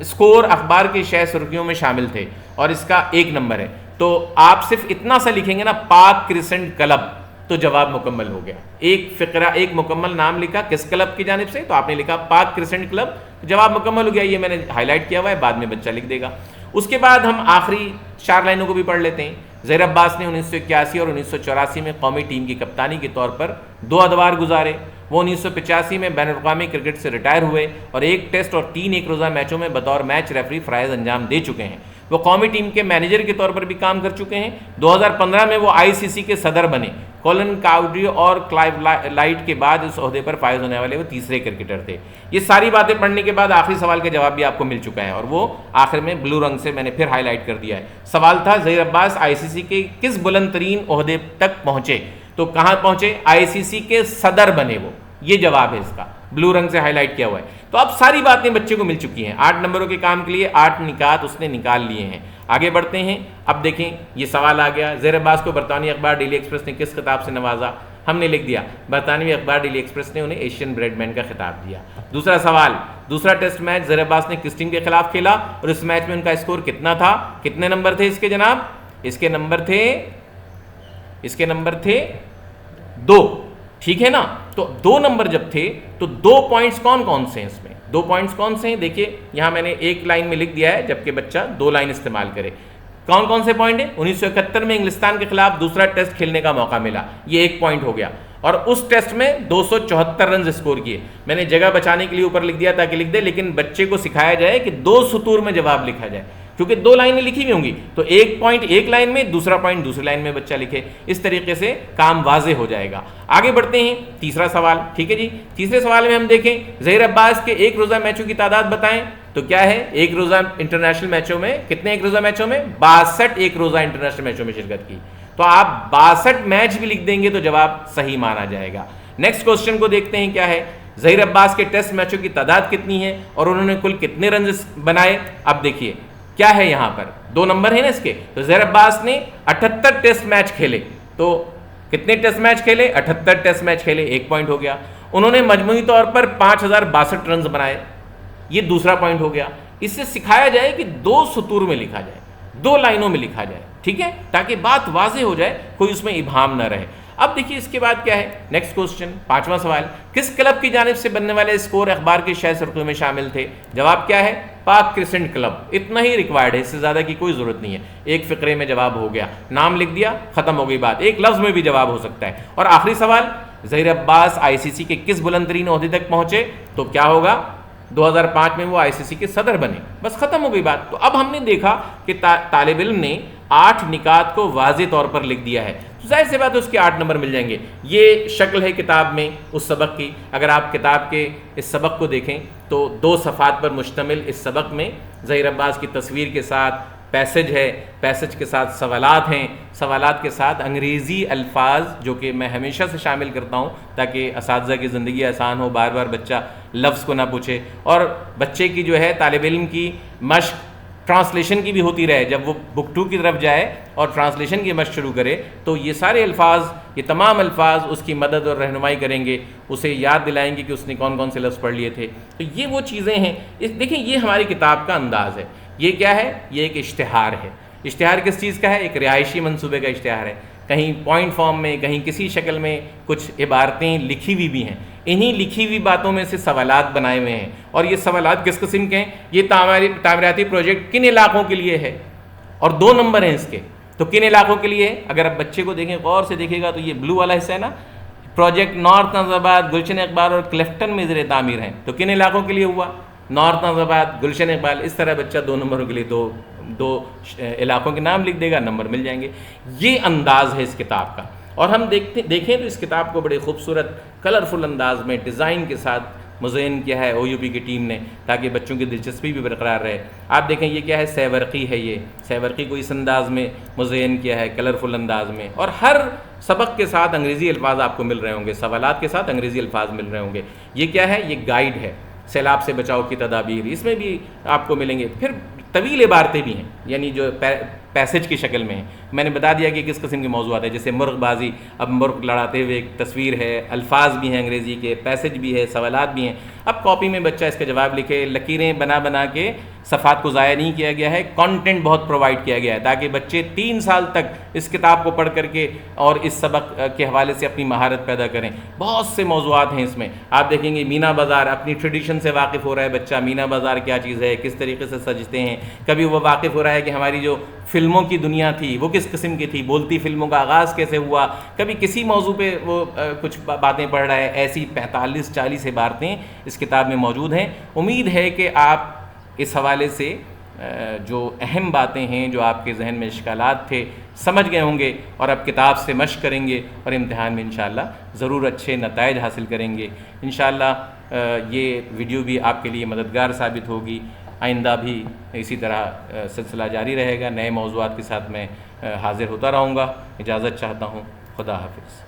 اسکور اخبار کی شہ سرخیوں میں شامل تھے, اور اس کا 1 نمبر ہے. تو آپ صرف اتنا سا لکھیں گے نا، پاک کرسنٹ کلب، تو جواب مکمل ہو گیا. ایک فقرہ، ایک مکمل نام لکھا کس کلب کی جانب سے، تو آپ نے لکھا پاک کرسنٹ کلب، جواب مکمل ہو گیا. یہ میں نے ہائی لائٹ کیا ہوا ہے، بعد میں بچہ لکھ دے گا. اس کے بعد ہم آخری 4 لائنوں کو بھی پڑھ لیتے ہیں. زہیر عباس نے 1981 اور 1984 میں قومی ٹیم کی کپتانی کے طور پر 2 ادوار گزارے. وہ 1985 میں بین الاقوامی کرکٹ سے ریٹائر ہوئے اور 1 ٹیسٹ اور 3 ایک روزہ میچوں میں بطور میچ ریفری فرائض انجام دے چکے ہیں. وہ قومی ٹیم کے مینیجر کے طور پر بھی کام کر چکے ہیں. 2015 میں وہ ICC کے صدر بنے. کولن کاؤڈری اور کلائیو لائٹ کے بعد اس عہدے پر فائز ہونے والے وہ تیسرے کرکٹر تھے. یہ ساری باتیں پڑھنے کے بعد آخری سوال کا جواب بھی آپ کو مل چکا ہے، اور وہ آخر میں بلو رنگ سے میں نے پھر ہائی لائٹ کر دیا ہے. سوال تھا زہیر عباس ICC کے کس بلند ترین عہدے تک پہنچے؟ تو کہاں پہنچے؟ ICC کے صدر بنے وہ. یہ جواب ہے اس کا، بلو رنگ سے ہائی لائٹ کیا ہوا ہے. تو اب ساری باتیں بچے کو مل چکی ہیں. 8 نمبروں کے کام کے لیے 8 نکات اس نے نکال لیے ہیں. آگے بڑھتے ہیں. اب دیکھیں یہ سوال آ گیا، زہیر عباس کو برطانوی اخبار ڈیلی ایکسپریس نے کس خطاب سے نوازا؟ ہم نے لکھ دیا برطانوی اخبار ڈیلی ایکسپریس نے انہیں ایشین بریڈ مین کا خطاب دیا. دوسرا سوال، دوسرا ٹیسٹ میچ زہیر عباس نے کس ٹیم کے خلاف کھیلا اور اس میچ میں ان کا اسکور کتنا تھا؟ کتنے نمبر تھے اس کے جناب؟ اس کے نمبر تھے 2. ٹھیک ہے نا؟ تو 2 نمبر جب تھے تو 2 پوائنٹس کون کون سے ہیں اس میں؟ 2 پوائنٹس کون سے ہیں؟ دیکھیے یہاں میں نے 1 لائن میں لکھ دیا ہے، جبکہ بچہ 2 لائن استعمال کرے. کون کون سے پوائنٹ ہیں؟ 1971 میں انگلستان کے خلاف دوسرا ٹیسٹ کھیلنے کا موقع ملا، یہ 1 پوائنٹ ہو گیا. اور اس ٹیسٹ میں 274 رنز اسکور کیے. میں نے جگہ بچانے کے لیے اوپر لکھ دیا تاکہ لکھ دے، لیکن بچے کو سکھایا جائے کہ 2 سطور میں جواب لکھا جائے، کیونکہ 2 لائنیں لکھی ہوئی ہوں گی تو 1 پوائنٹ 1 لائن میں، دوسرا پوائنٹ دوسری لائن میں بچہ لکھے. اس طریقے سے کام واضح ہو جائے گا. آگے بڑھتے ہیں. تیسرا سوال، ٹھیک ہے جی. تیسرے سوال میں ہم دیکھیں زہیر عباس کے 1 روزہ میچوں کی تعداد بتائیں. تو کیا ہے؟ 1 روزہ انٹرنیشنل میچوں میں کتنے 1 روزہ میچوں میں؟ 62 1 روزہ انٹرنیشنل میچوں میں شرکت کی. تو آپ 62 میچ بھی لکھ دیں گے تو جواب صحیح مانا جائے گا. نیکسٹ کوسچن کو دیکھتے ہیں کیا ہے. زہیر عباس کے ٹیسٹ میچوں کی تعداد کتنی ہے اور انہوں نے کل کتنے رنز بنائے؟ اب دیکھیے کیا ہے یہاں پر 2 نمبر ہیں نا اس کے. تو زہیر عباس نے 78 ٹیسٹ میچ کھیلے. تو کتنے ٹیسٹ میچ کھیلے؟ 78 ٹیسٹ میچ کھیلے، 1 پوائنٹ ہو گیا. انہوں نے مجموعی طور پر 5062 رنز بنائے، یہ دوسرا پوائنٹ ہو گیا. اس سے سکھایا جائے کہ 2 سطور میں لکھا جائے، 2 لائنوں میں لکھا جائے، ٹھیک ہے، تاکہ بات واضح ہو جائے، کوئی اس میں ابہام نہ رہے. اب دیکھیے اس کے بعد کیا ہے. نیکسٹ کوسچن، 5واں سوال، کس کلب کی جانب سے بننے والے اسکور اخبار کے شہ سرخیوں میں شامل تھے؟ جواب کیا ہے؟ پاک کرسنٹ کلب. اتنا ہی ریکوائرڈ ہے، اس سے زیادہ کی کوئی ضرورت نہیں ہے. 1 فقرے میں جواب ہو گیا، نام لکھ دیا، ختم ہو گئی بات. 1 لفظ میں بھی جواب ہو سکتا ہے. اور آخری سوال، زہیر عباس ICC کے کس بلند ترین عہدے تک پہنچے؟ تو کیا ہوگا؟ 2005 میں وہ ICC کے صدر بنے. بس ختم ہو گئی بات. تو اب ہم نے دیکھا کہ طالب علم نے 8 نکات کو واضح طور پر لکھ دیا ہے، تو ظاہر سی بات ہے اس کے 8 نمبر مل جائیں گے. یہ شکل ہے کتاب میں اس سبق کی. اگر آپ کتاب کے اس سبق کو دیکھیں تو 2 صفحات پر مشتمل اس سبق میں زہیر عباس کی تصویر کے ساتھ پیسج ہے، پیسج کے ساتھ سوالات ہیں، سوالات کے ساتھ انگریزی الفاظ جو کہ میں ہمیشہ سے شامل کرتا ہوں تاکہ اساتذہ کی زندگی آسان ہو، بار بار بچہ لفظ کو نہ پوچھے، اور بچے کی جو ہے طالب علم کی مشق ٹرانسلیشن کی بھی ہوتی رہے. جب وہ بک 2 کی طرف جائے اور ٹرانسلیشن کی مشق شروع کرے تو یہ سارے الفاظ، یہ تمام الفاظ اس کی مدد اور رہنمائی کریں گے، اسے یاد دلائیں گے کہ اس نے کون کون سے لفظ پڑھ لیے تھے. تو یہ وہ چیزیں ہیں. دیکھیں یہ ہماری کتاب کا انداز ہے. یہ کیا ہے؟ یہ ایک اشتہار ہے. اشتہار کس چیز کا ہے؟ ایک رہائشی منصوبے کا اشتہار ہے. کہیں پوائنٹ فارم میں، کہیں کسی شکل میں کچھ عبارتیں لکھی ہوئی بھی ہیں. انہی لکھی ہوئی باتوں میں سے سوالات بنائے ہوئے ہیں. اور یہ سوالات کس قسم کے ہیں؟ یہ تعمیراتی پروجیکٹ کن علاقوں کے لیے ہے؟ اور 2 نمبر ہیں اس کے. تو کن علاقوں کے لیے ہے؟ اگر آپ بچے کو دیکھیں، غور سے دیکھے گا تو یہ بلو والا حصہ ہے نا، پروجیکٹ نارتھ نازم آباد، گلشن اقبال اور کلفٹن میں زیر تعمیر ہیں. تو کن علاقوں کے لیے ہوا؟ نارتھ نازم آباد، گلشن اقبال. اس طرح بچہ 2 نمبروں کے لیے دو علاقوں کے نام لکھ دے گا، نمبر مل جائیں گے. یہ انداز ہے اس کتاب کا. اور ہم دیکھیں تو اس کتاب کو بڑے خوبصورت کلرفل انداز میں ڈیزائن کے ساتھ مزین کیا ہے OUP کی ٹیم نے، تاکہ بچوں کی دلچسپی بھی برقرار رہے. آپ دیکھیں یہ کیا ہے؟ سیورقی ہے. یہ سیورقی کو اس انداز میں مزین کیا ہے، کلرفل انداز میں. اور ہر سبق کے ساتھ انگریزی الفاظ آپ کو مل رہے ہوں گے، سوالات کے ساتھ انگریزی الفاظ مل رہے ہوں گے. یہ کیا ہے؟ یہ گائیڈ ہے، سیلاب سے بچاؤ کی تدابیر، اس میں بھی آپ کو ملیں گے. پھر طویل عبارتیں بھی ہیں، یعنی جو پیسج کی شکل میں ہیں. میں نے بتا دیا کہ کس قسم کے موضوعات ہیں, جیسے مرغ بازی, اب مرغ لڑاتے ہوئے ایک تصویر ہے, الفاظ بھی ہیں انگریزی کے, پیسج بھی ہے, سوالات بھی ہیں. اب کاپی میں بچہ اس کا جواب لکھے, لکیریں بنا بنا کے صفحات کو ضائع نہیں کیا گیا ہے, کانٹینٹ بہت پرووائڈ کیا گیا ہے تاکہ بچے 3 سال تک اس کتاب کو پڑھ کر کے اور اس سبق کے حوالے سے اپنی مہارت پیدا کریں. بہت سے موضوعات ہیں اس میں. آپ دیکھیں گے مینا بازار, اپنی ٹریڈیشن سے واقف ہو رہا ہے بچہ, مینا بازار کیا چیز ہے, کس طریقے سے سجتے ہیں. کبھی وہ واقف ہو رہا ہے کہ ہماری جو فلموں کی دنیا تھی وہ کس قسم کی تھی, بولتی فلموں کا آغاز کیسے ہوا. کبھی کسی موضوع پہ وہ کچھ باتیں پڑھ رہا ہے. ایسی 45-40 عبارتیں اس کتاب میں موجود ہیں. امید ہے کہ آپ اس حوالے سے جو اہم باتیں ہیں, جو آپ کے ذہن میں اشکالات تھے, سمجھ گئے ہوں گے اور اب کتاب سے مشق کریں گے اور امتحان میں انشاءاللہ ضرور اچھے نتائج حاصل کریں گے. انشاءاللہ یہ ویڈیو بھی آپ کے لیے مددگار ثابت ہوگی. آئندہ بھی اسی طرح سلسلہ جاری رہے گا. نئے موضوعات کے ساتھ میں حاضر ہوتا رہوں گا. اجازت چاہتا ہوں. خدا حافظ.